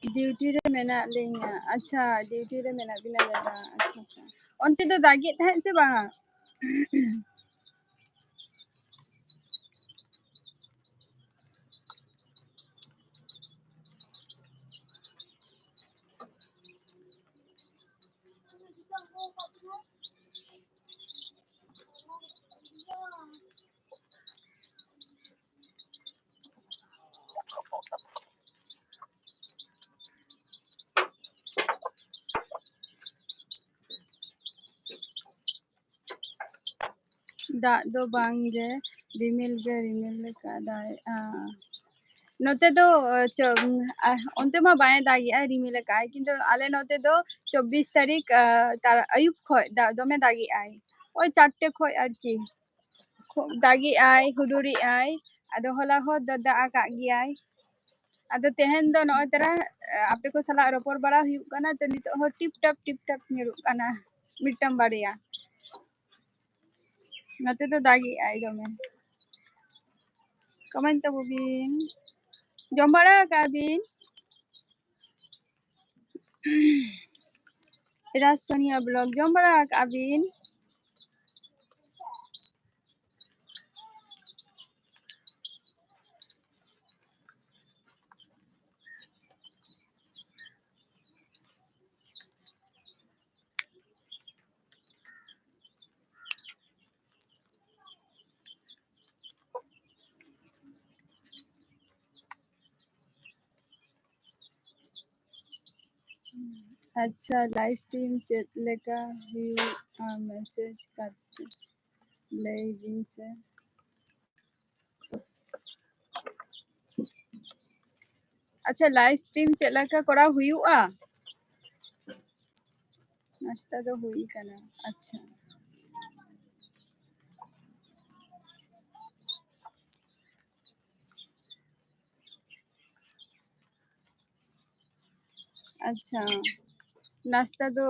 ड्यूटी रे मेना लेंगा अच्छा ड्यूटी रे मेना बिना दादा अच्छा अच्छा ओनते तो दागी ताहेन से बांगा दाग दो बांगे रिमिल लेका दाय नोते दो ओनते मा बाय दागी आय रिमिल लेका किंतु आले नोते दो 24 तारीख आयुब खय दोमे दागी आय ओय 4टे खय आरकी दागी आय हुडुरी आय आदो होला हो दादा आका गियाय आदो तेहन दो नय तरा आपे को सला रोपर बड़ा हुयु काना तो नितो हो टिप टप निरु काना मिटम बाड़िया नते तो दागी आय दोमे कमेंट ताबो बिन जम बाड़ा का बिन राजसोनिया ब्लॉग जम बाड़ा का बिन अच्छा लाइव स्ट्रीम चेक लेका हुई मैसेज करते लई बिन से अच्छा लाइव स्ट्रीम चेक लेका कोड़ा हुआ नाश्ता तो हुई काना अच्छा अच्छा नाश्ता तो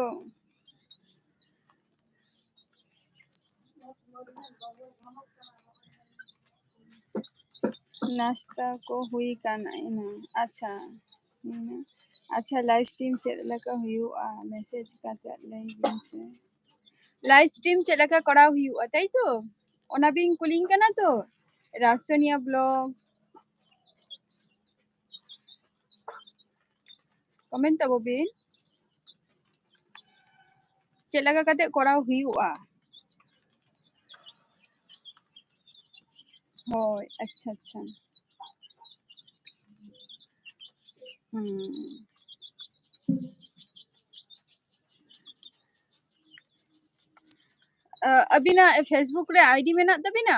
नाश्ता को हुई काना इना अच्छा अच्छा लाइव स्ट्रीम चेक लेका हुआ मैसेज करते लई बिन से लाइव स्ट्रीम चेक लेका कोड़ा हुआ ताई तो ओना बिन कुलिंग काना तो राजसोनिया ब्लॉग कमेंट ताबो बिन चेक लेका काते कोड़ा हुआ होय अच्छा अच्छा अबिना फेसबुक रे आईडी मेना तबिना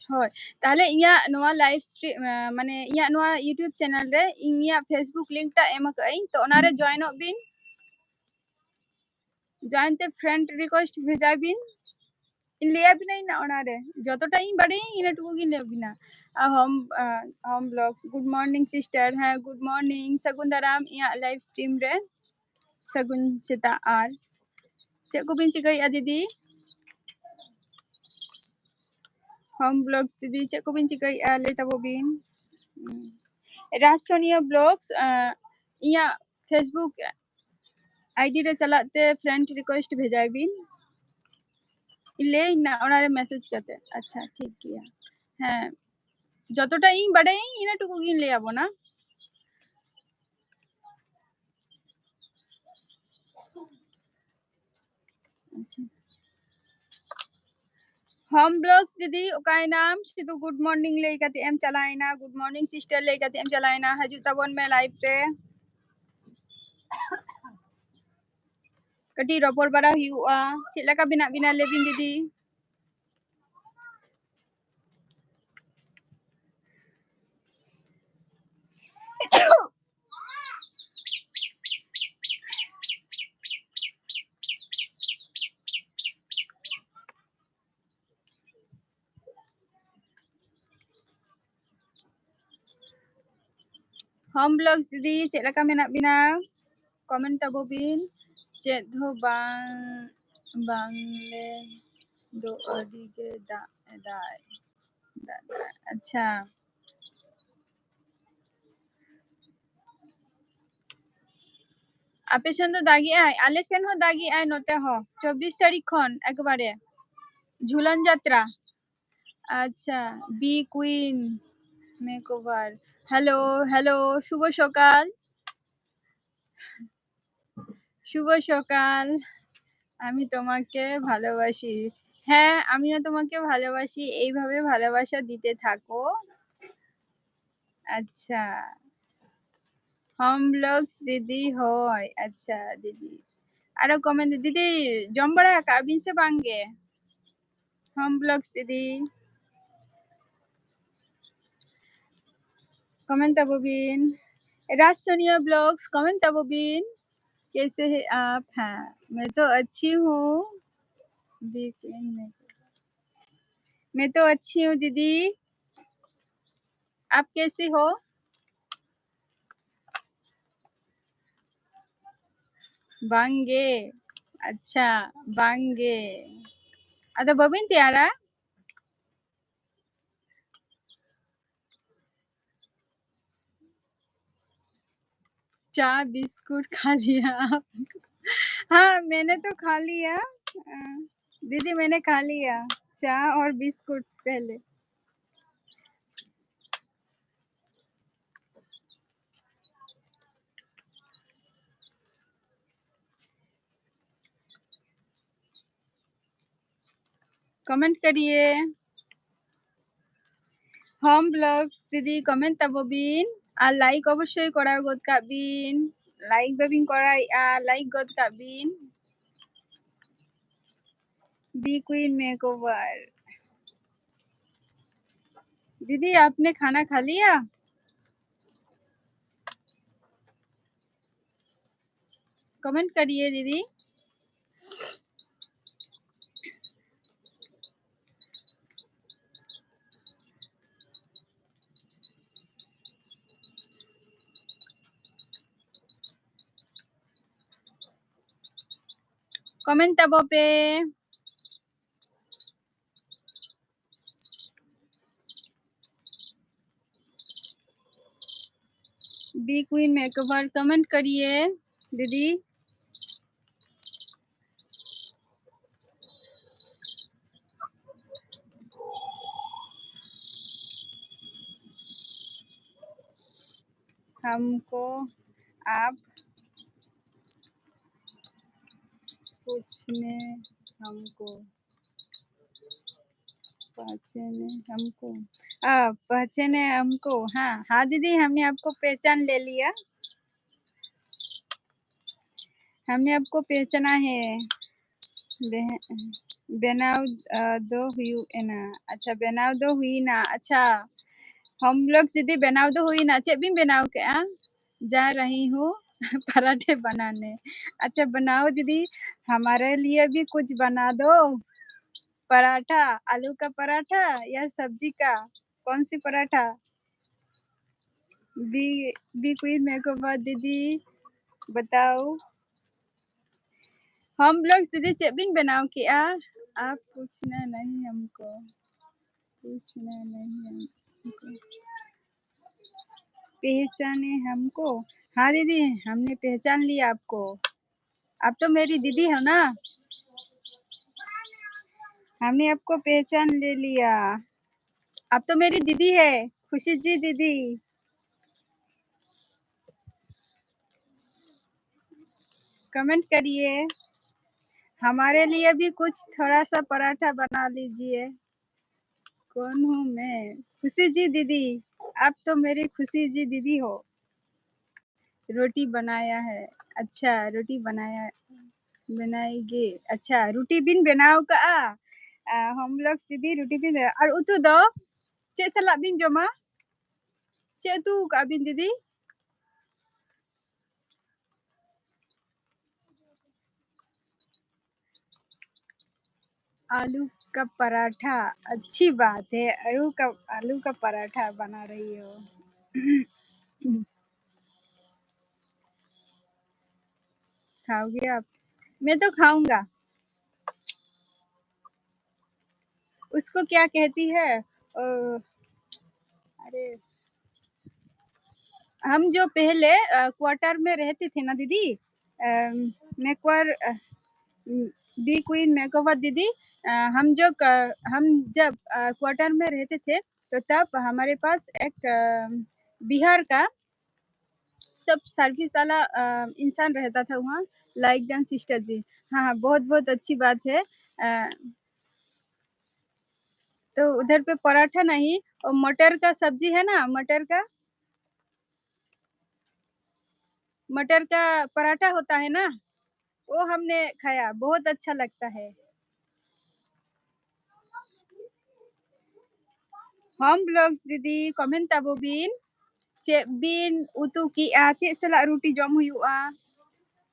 होय ताहले इया नोआ लाइव स्ट्रीम माने इया नोआ यूट्यूब चैनल रे इया फेसबुक लिंक टा एम कई तो ओनारे जॉइन बिन जॉइन ते फ्रेंड रिक्वेस्ट भेजा बिन इन लिया बिना इन ओनारे जतटा इन बड़े इन टुकु गिन ले बिना home blogs good morning sister है गुड मॉर्निंग सगुन दाराम इया लाइव स्ट्रीम रे सगुन सेता आर चेक को बिन चिकाई दीदी होम ब्लॉग्स दीदी चेक को बिन चिकाई ले तबो बिन राजसोनिया ब्लॉग्स इया फेसबुक आईडी रे चलाते फ्रेंड रिक्वेस्ट भेजाय बिन ले ना ओना रे मैसेज करते अच्छा ठीक किया हाँ যতটা ইন বাড়াই ইনাটুকু গিন ले आबो ना अच्छा होम ब्लॉग्स दीदी ओकाय नाम शुधु गुड मॉर्निंग ले कते एम चलाइना गुड मॉर्निंग सिस्टर ले कते एम चलाइना हजू तबन में लाइव रे कटी रोपर बड़ा हुआ चेला का बिना बिना लेबिन दीदी होम ब्लॉग्स दीदी चेला का मेना बिना कमेंट तबो बिन चेद हो बांगले दो अडी के दाई अच्छा आपे सेन तो दागी आय आले सेन हो दागी आय नोते हो 24 तारीख खन एकबारे झुलन यात्रा अच्छा be queen makeover hello hello शुभ সকাল আমি তোমাকে ভালোবাসি হ্যাঁ আমিও তোমাকে ভালোবাসি এইভাবে ভালোবাসা দিতে থাকো अच्छा होम ब्लॉग्स दीदी होय अच्छा दीदी आरो कमेंट दीदी जम्बड़ा काबिन से बांगे होम ब्लॉग्स दीदी कमेंट तबोबिन राजसोनिया ब्लॉग्स कमेंट तबोबिन कैसे है आप हाँ मैं तो अच्छी हूँ मैं तो अच्छी हूँ दीदी आप कैसी हो बांगे अच्छा बांगे ada babin tiara चाय बिस्कुट खा लिया आप हाँ मैंने तो खा लिया दीदी मैंने खा लिया चाय और बिस्कुट पहले कमेंट करिए होम ब्लॉग्स दीदी कमेंट तबोबिन আর লাইক অবশ্যই করা গদ কাবিন লাইক বেবিন করাই লাইক গদ কাবিন बी क्वीन मेकओवर दीदी आपने खाना खा लिया कमेंट करिए दीदी कमेंट तबो पे बी क्वीन मेकओवर कमेंट करिए दीदी हमको आप पूछने हमको पहचाने हमको हाँ हाँ दीदी हमने आपको पहचान ले लिया हमने आपको पहचाना है बनाओ दो हुई ना अच्छा बनाओ दो हुई ना अच्छा हम लोग सीधे बनाओ दो हुई ना चेक भी बनाओ क्या जा रही हूँ पराठे बनाने अच्छा बनाओ दीदी हमारे लिए भी कुछ बना दो पराठा आलू का पराठा या सब्जी का कौन सी पराठा बी क्वीन मेरे को दीदी बताओ हम लोग सीधे चेबिन बनाओ किया। आप पूछना नहीं हमको, पूछना नहीं हमको, पहचाने हमको। हाँ दीदी, हमने पहचान लिया आपको। आप तो मेरी दीदी हो ना, हमने आपको पहचान ले लिया। आप तो मेरी दीदी है, खुशी जी दीदी। कमेंट करिए, हमारे लिए भी कुछ थोड़ा सा पराठा बना लीजिए। कौन हूँ मैं? खुशी जी दीदी। आप तो मेरी खुशी जी दीदी हो। रोटी बनाया है। अच्छा, रोटी बनाया, बनाएंगे। अच्छा, रोटी बिन बनाओ का हम लोग सीधी रोटी बिन और उतु दो चे सलाद बिन जमा चे उतु का बिन दीदी। आलू का पराठा, अच्छी बात है। आलू का पराठा बना रही हो। खाओगे आप? मैं तो खाऊंगा। उसको क्या कहती है? अरे, हम जो पहले क्वार्टर में रहते थे ना दीदी, मेकवर बी क्वीन मेकओवर दीदी। हम जब क्वार्टर में रहते थे तो तब हमारे पास एक बिहार का सब सर्विस वाला इंसान रहता था वहाँ, लाइक दैन सिस्टर जी। हाँ हाँ, बहुत बहुत अच्छी बात है। तो उधर पे पराठा नहीं, और मटर का सब्जी है ना, मटर का पराठा होता है ना, वो हमने खाया, बहुत अच्छा लगता है। हम ब्लॉग्स दीदी कमेंट ताबो बिन चे बिन उतु की चे सला रोटी जम हुआ।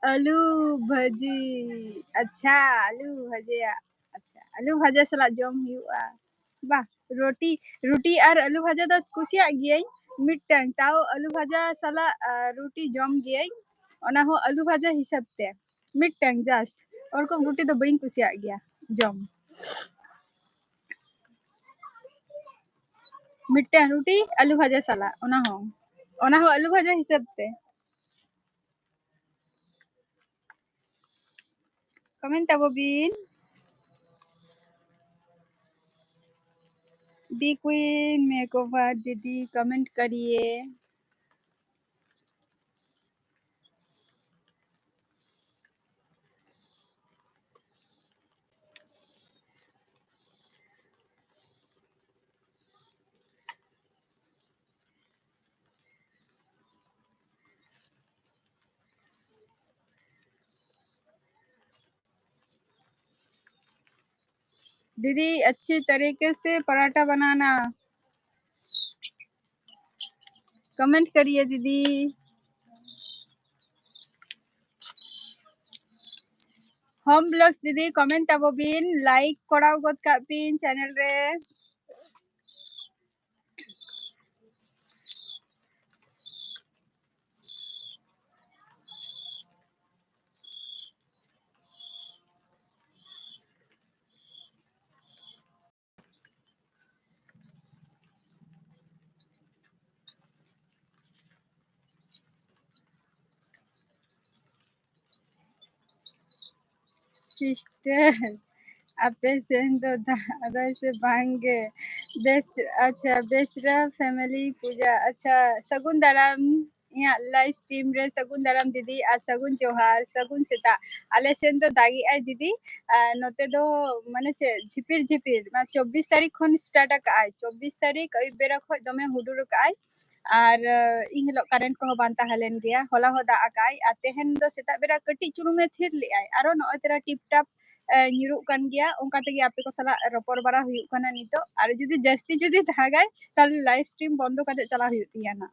आलू भाजी। अच्छा, आलू भाजी। अच्छा, आलू भाजा सला जम हुआ। वाह, रोटी रोटी और आलू भाजा तो कुसिया गियई मिटन ताओ आलू भाजा सला रोटी जम गियई ओना हो आलू भाजा हिसाब ते मिटन जस्ट और को रोटी तो बइन कुसिया गया जम मिटन रोटी आलू भाजा सला ओना हो आलू भाजा हिसाब ते। कमेंट ताबो बिन बी क्वीन मेकओवर दीदी कमेंट करिए। दीदी अच्छी तरीके से पराठा बनाना, कमेंट करिए दीदी। हम ब्लॉग्स दीदी कमेंट ताबो बिन लाइक कराओ गद का बिन चैनल रे। सिस्टर आपे सेंदो अगर से भांगे बेस्ट। अच्छा, बेसरा फैमिली पूजा। अच्छा, सगुन दाराम यहाँ लाइव स्ट्रीम रे सगुन दाराम दीदी आज सगुन जोहार सगुन सेता आले सेन तो दागी आई दीदी नोते दो माने झिपिर झिपिर 24 तारीख खन स्टार्ट आकाय 24 तारीख अयुब बेरा खय दमे हुडुर आकाय और इन हिलो कारेंट को बान ताहलेन गया होला हो दा आकाय आ तेहेन दो सेता बेरा कटी चुरुंगे थिर लिआय आरो नय तेरा टिप टाप nyuruh kan gया उनका तगी आपे को सला रपोर बारा हुयुग कना नितो और जुदी जस्ती जुदी दागाय ताले लाइव स्ट्रीम बंद काते चला हुयुग तिया ना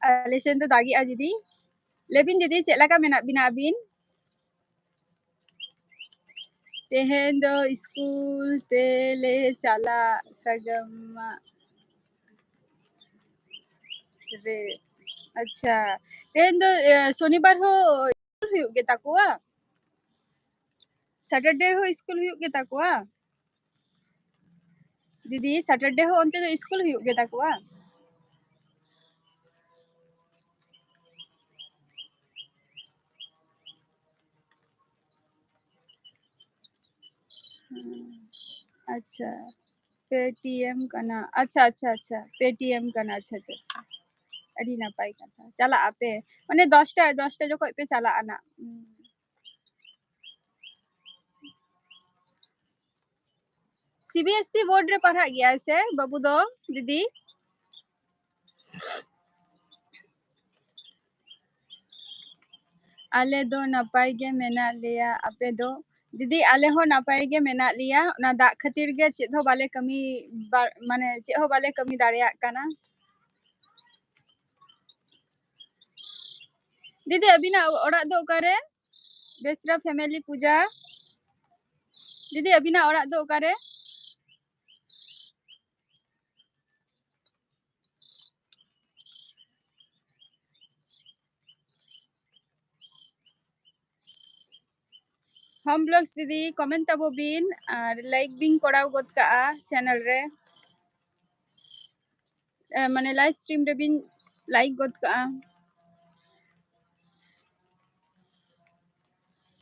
आले सेन तो दागी आ दीदी लेबिन दीदी चेक लगा मेना बिना बिन तेहेन दो स्कूल तेले चला सगमा रे। अच्छा, तेहेन दो शनिवार हो huyuk ge takowa Saturday ho school huyuk ge takowa didi Saturday ho onte do school huyuk ge takowa अच्छा पेटीएम kana अच्छा अच्छा अच्छा पेटीएम kana अच्छा अच्छा ᱟᱹᱰᱤ ᱱᱟᱯᱟᱭ ᱠᱟᱛᱷᱟ ᱪᱟᱞᱟᱜ ᱟᱯᱮ ᱢᱟᱱᱮ 10টা ᱡᱚᱠᱷᱚᱡ ᱯᱮ ᱪᱟᱞᱟᱜᱼᱟ ᱱᱟ सीबीएसई बोर्ड रे पढ़ा गया से बाबू दो दीदी आले दो नापाय गे मेना लिया आपे दो दीदी आले हो नापाय गे मेना लिया ना दाग खातिर गे चेद हो बाले कमी माने चेद हो बाले कमी दाड़िया काना दीदी अबिना ओड़ा दो ओकारे बेसरा फैमिली पूजा दीदी अबिना ओड़ा दो ओकारे हम ब्लॉग्स दीदी कमेंट तबो बिन और लाइक बिन कोड़ाव गोद का चैनल रे माने लाइव स्ट्रीम रे बिन लाइक गोद का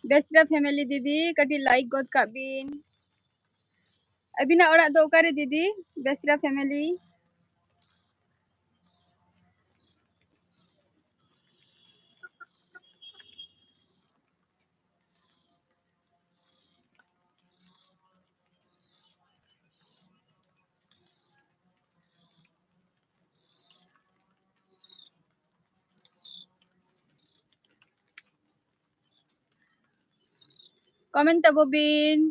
बेसरा फैमिली दीदी कटी लाइक गोद का बिन अबिना ओड़ा दो ओकारे दीदी बेसरा फैमिली कमेंट तबो बिन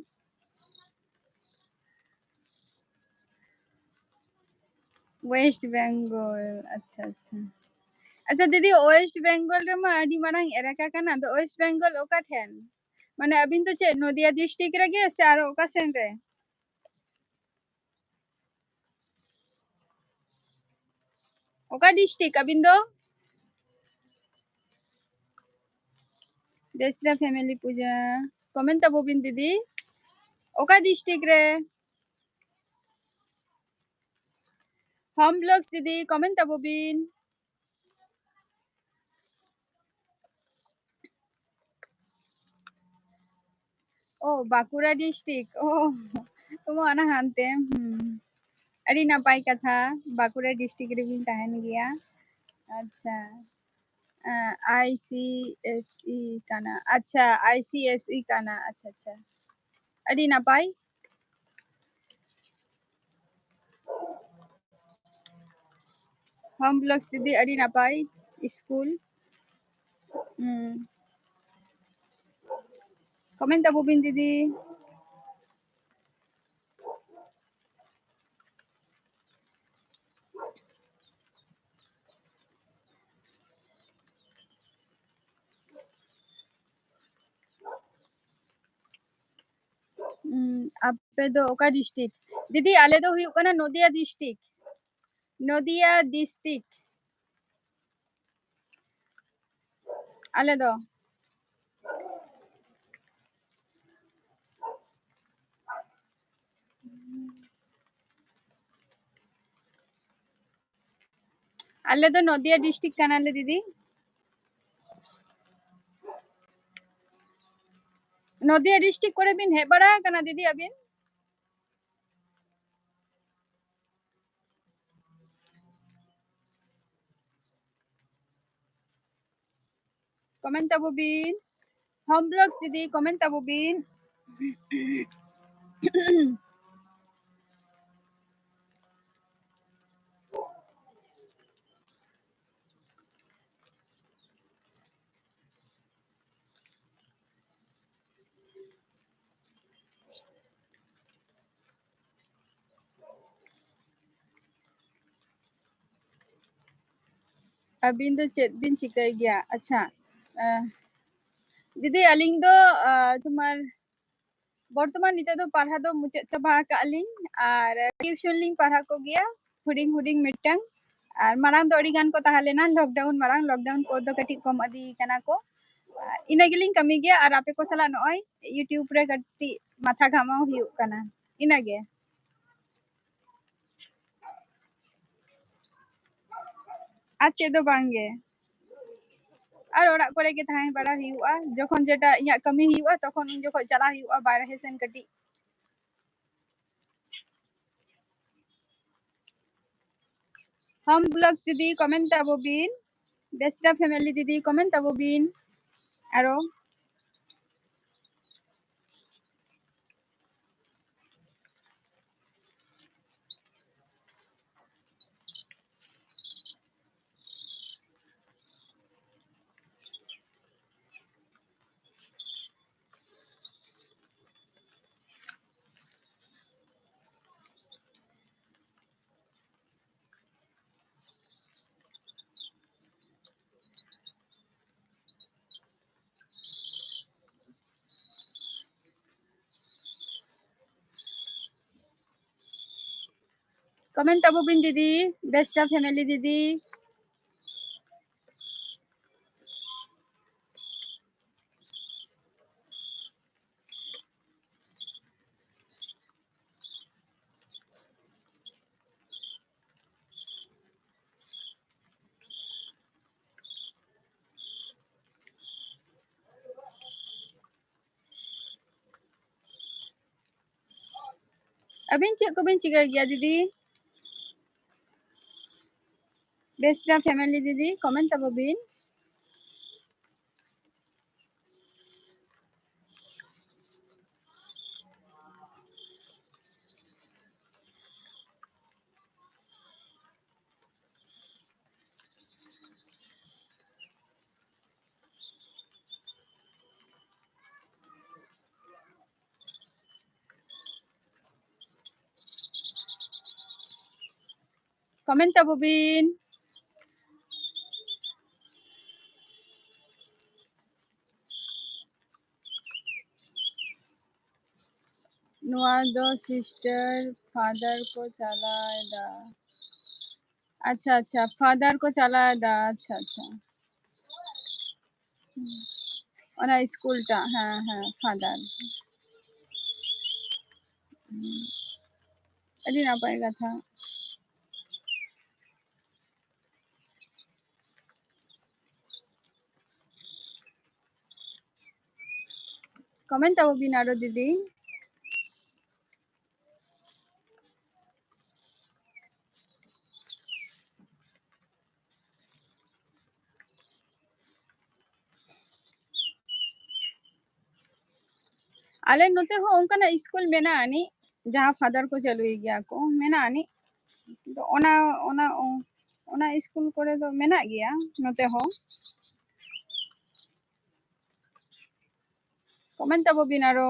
वेस्ट बेंगल अच्छा अच्छा अच्छा दीदी वेस्ट बेंगल रे मा आडी मारांग एलाका काना तो वेस्ट बेंगल ओका ठेन माने अबिन तो चे नदिया डिस्ट्रिक्ट रे गे से आरो ओका सेन रे ओका डिस्ट्रिक्ट अबिन दो बेसरा फैमिली पूजा कमेंट तबो बिन दीदी ओका डिस्ट्रिक्ट रे हम ब्लॉग्स दीदी कमेंट तबो बिन ओ बाकुरा डिस्ट्रिक्ट ओ तुम आना हानते अड़ी नापाय कथा बाकुरा डिस्ट्रिक्ट रे बिन तहन गया अच्छा आईसीएसई काना अच्छा आईसीएसई काना अच्छा अच्छा अड़ी नापाय हम ब्लॉग्स दीदी अड़ी नापाय स्कूल कमेंट तबो बिन दीदी आपे दो ओका डिस्ट्रिक्ट दीदी आले दो हुयु कना नदिया डिस्ट्रिक्ट आले दो आले दो नदिया डिस्ट्रिक्ट काना ले दीदी नदिया डिस्ट्रिक्ट करे बिन हे बड़ा कना दीदी अबिन कमेंट तबो बिन हम ब्लॉग्स दीदी कमेंट तबो बिन अबिन दो चेत बिन चिकाई गया अच्छा दीदी अलिंग दो तुम्हार बर्तमान निते दो पढ़ा दो मुचे चाबा का अलिंग और ट्यूशन लिंग पढ़ा को गया हुडिंग हुडिंग मिटंग और मारांग दो अड़ी गान को ताहा लेना लॉकडाउन मारांग लॉकडाउन को दो कटी कम अदी कना को ina geling kami ge ar ape ko sala noy YouTube re kati matha ghamao hiu kana ina ge ar che do bang ge ar orak kore ge thahe bara hiu'a jokhon jeta inya kami hiu'a tokhon un jokhon chala hiu'a barhe sen kati हम blogs दीदी comment Tabo बिन बेस्टा family दीदी comment Tabo बिन आरो comment Tabo बिन दीदी बेस्टा family दीदी अबिन check को बिन चिका गया दीदी बेस्टा family दीदी कमेंट ताबो बिन कमेंट ताबो बिन नुआ दो सिस्टर फादर को चलाएदा अच्छा अच्छा फादर को चलाएदा अच्छा अच्छा ओना स्कूल टा हाँ हाँ फादर अरे ना पाएगा था कमेंट ताबो बिन आरो दीदी आले नोते हो उनका स्कूल में ना आनी जहाँ फादर को चलुई गया को मेना आनी तो ओना स्कूल करे तो मेना गया नोते हो कमेंट ताबो बिन आरो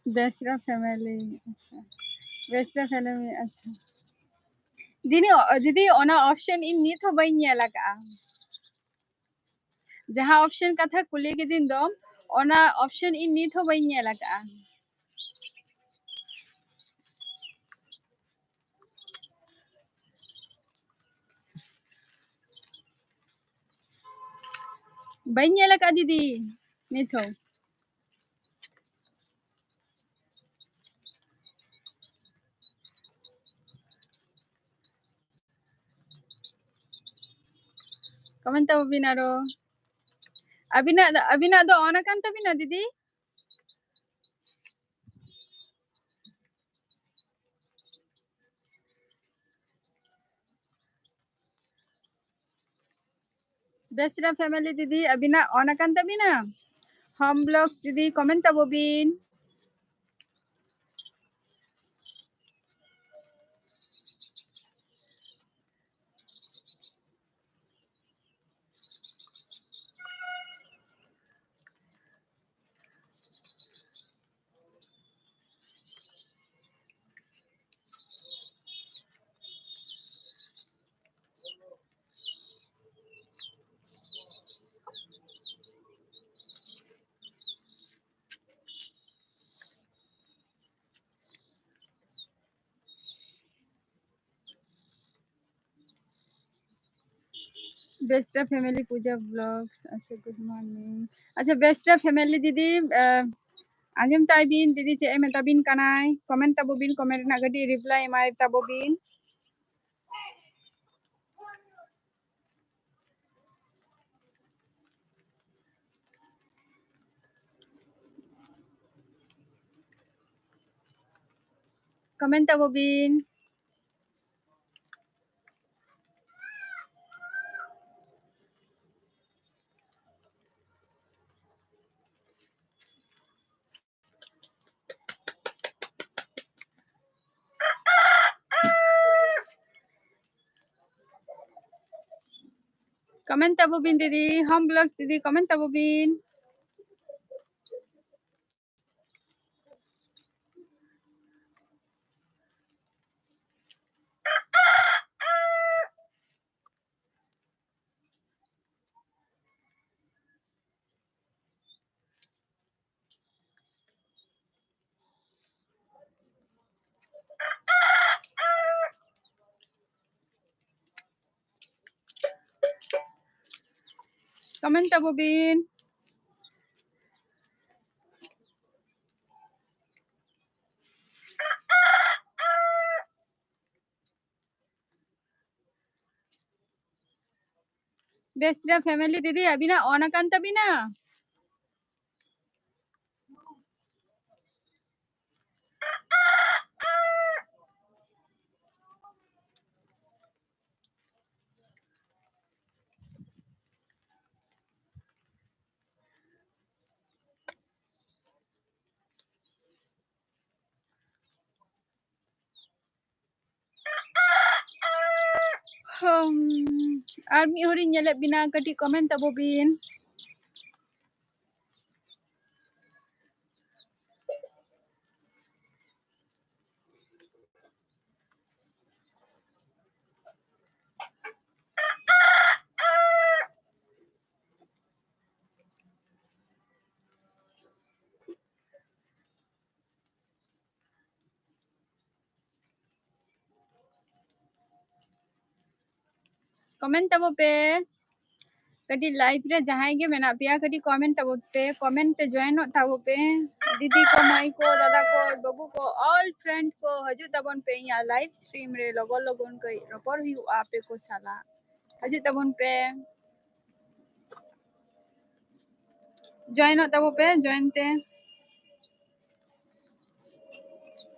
बेस्टा फैमिली अच्छा बेस्टा फैमिली अच्छा दीदी दीदी ओना ऑप्शन इन नित हो बई नेला का जहाँ ऑप्शन कथा कुली के दिन दो ओना ऑप्शन इन नित हो बई नेला का बई नेला का दीदी नित हो कमेंट ताबो बिन आरो अबिना दो ओना कान तबिना दीदी बेस्टा फैमिली दीदी अबिना ओना कान तबिना हम ब्लॉग्स दीदी कमेंट ताबो बिन बेस्टा फैमिली पूजा ब्लॉग्स। अच्छा गुड मॉर्निंग। अच्छा बेस्टा फैमिली दीदी आंजम ताइबिन दीदी चे एम ताबिन कनाय कमेंट ताबोबिन कमेंट ना गडी रिप्लाई एमाय ताबोबिन। कमेंट ताबोबिन। कमेंट ताबोबिन दीदी हम ब्लॉग्स दीदी कमेंट ताबोबिन। कमेंट ताबोबिन। बेस्टा फैमिली दीदी अबिना ऑन अकान ताबिना। आर मी होरी नेले बिना कटी कमेंट ताबोबिन। कमेंट ताबो पे कटी लाइव रे जहां गे मेना पिया कटी कमेंट ताबो पे कमेंट ते जॉइन ताबो पे दीदी को माई को दादा को बाबू को ऑल फ्रेंड को हजू तबन पे या लाइव स्ट्रीम रे लोगो लोगन को रपर हुई आपे को साला हजू तबन पे जॉइन ताबो पे जॉइन ते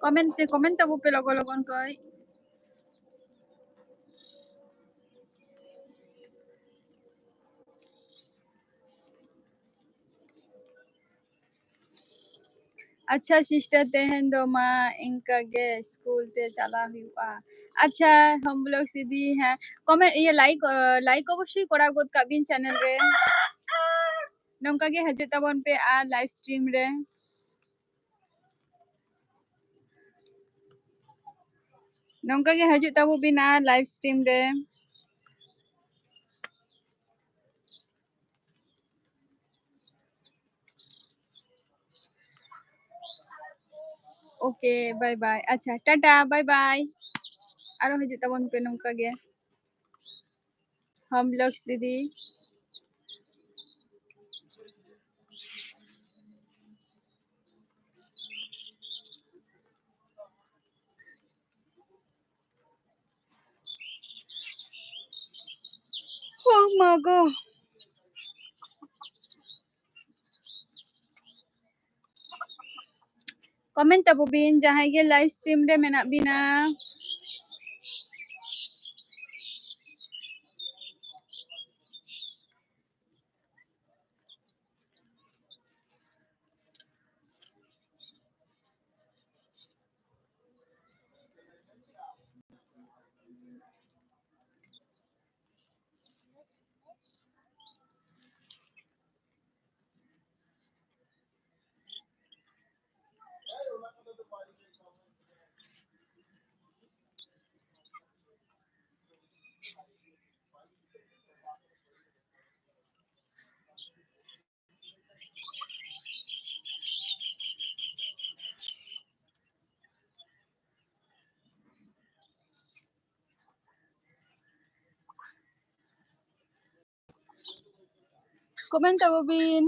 कमेंट ताबो पे लोगो लोगन को। अच्छा सिस्टर तेहन दो माँ इनका गे स्कूल ते चला हुआ। अच्छा हम लोग सीधी हैं कमेंट ये लाइक अवश्य करा गोद काबिन चैनल रे नंका गे हजे तबन पे आ लाइव स्ट्रीम रे नंका गे हजे तबो बिना लाइव स्ट्रीम रे। Okay bye bye. अच्छा टाटा बाय बाय आरो हजे तबन पे नंका गे हम लोग दीदी oh my god कमेंट तबो बिन जहां गे लाइव स्ट्रीम रे मेना बिना Comment tabo bin.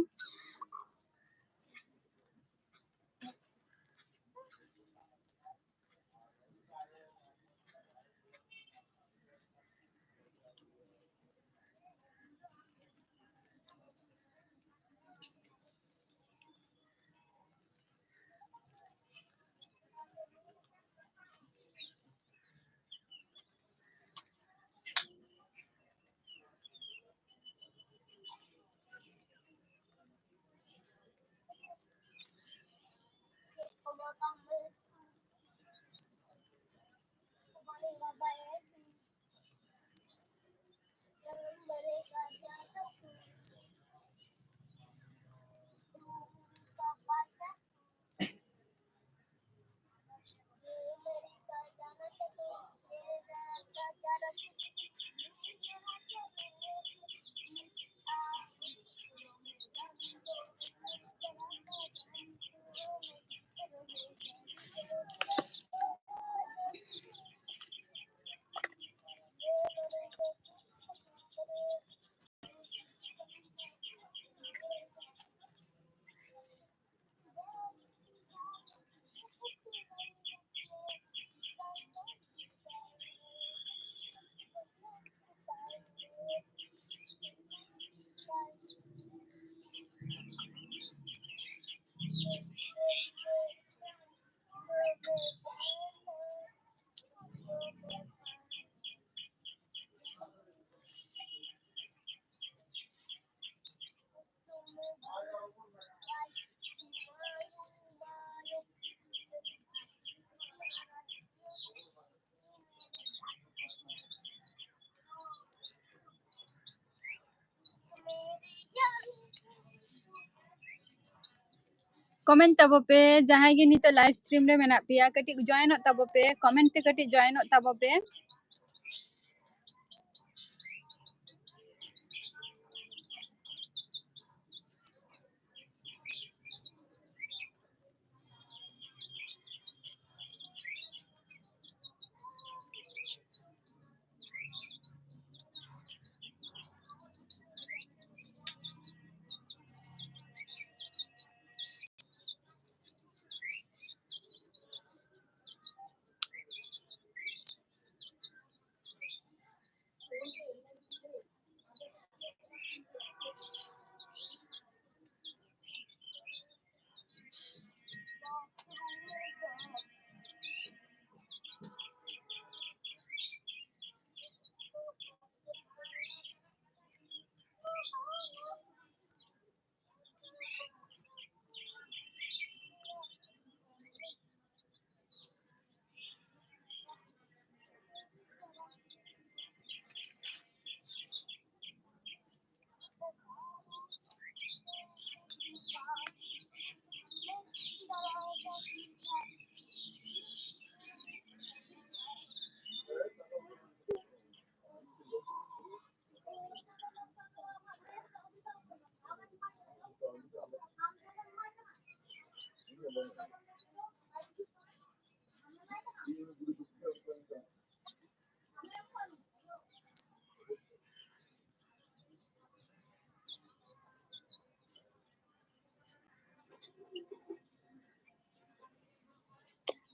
Comment tabo pe jahay gi nito live stream re menak pia katik join tabo pe comment pe katik join tabo pe.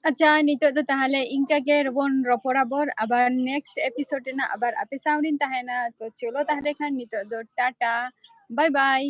Acha nito do tahale inka ge bon ropora bor abar next episode na abar ape saurin tahena to cholo tahale khan nito do tata bye bye.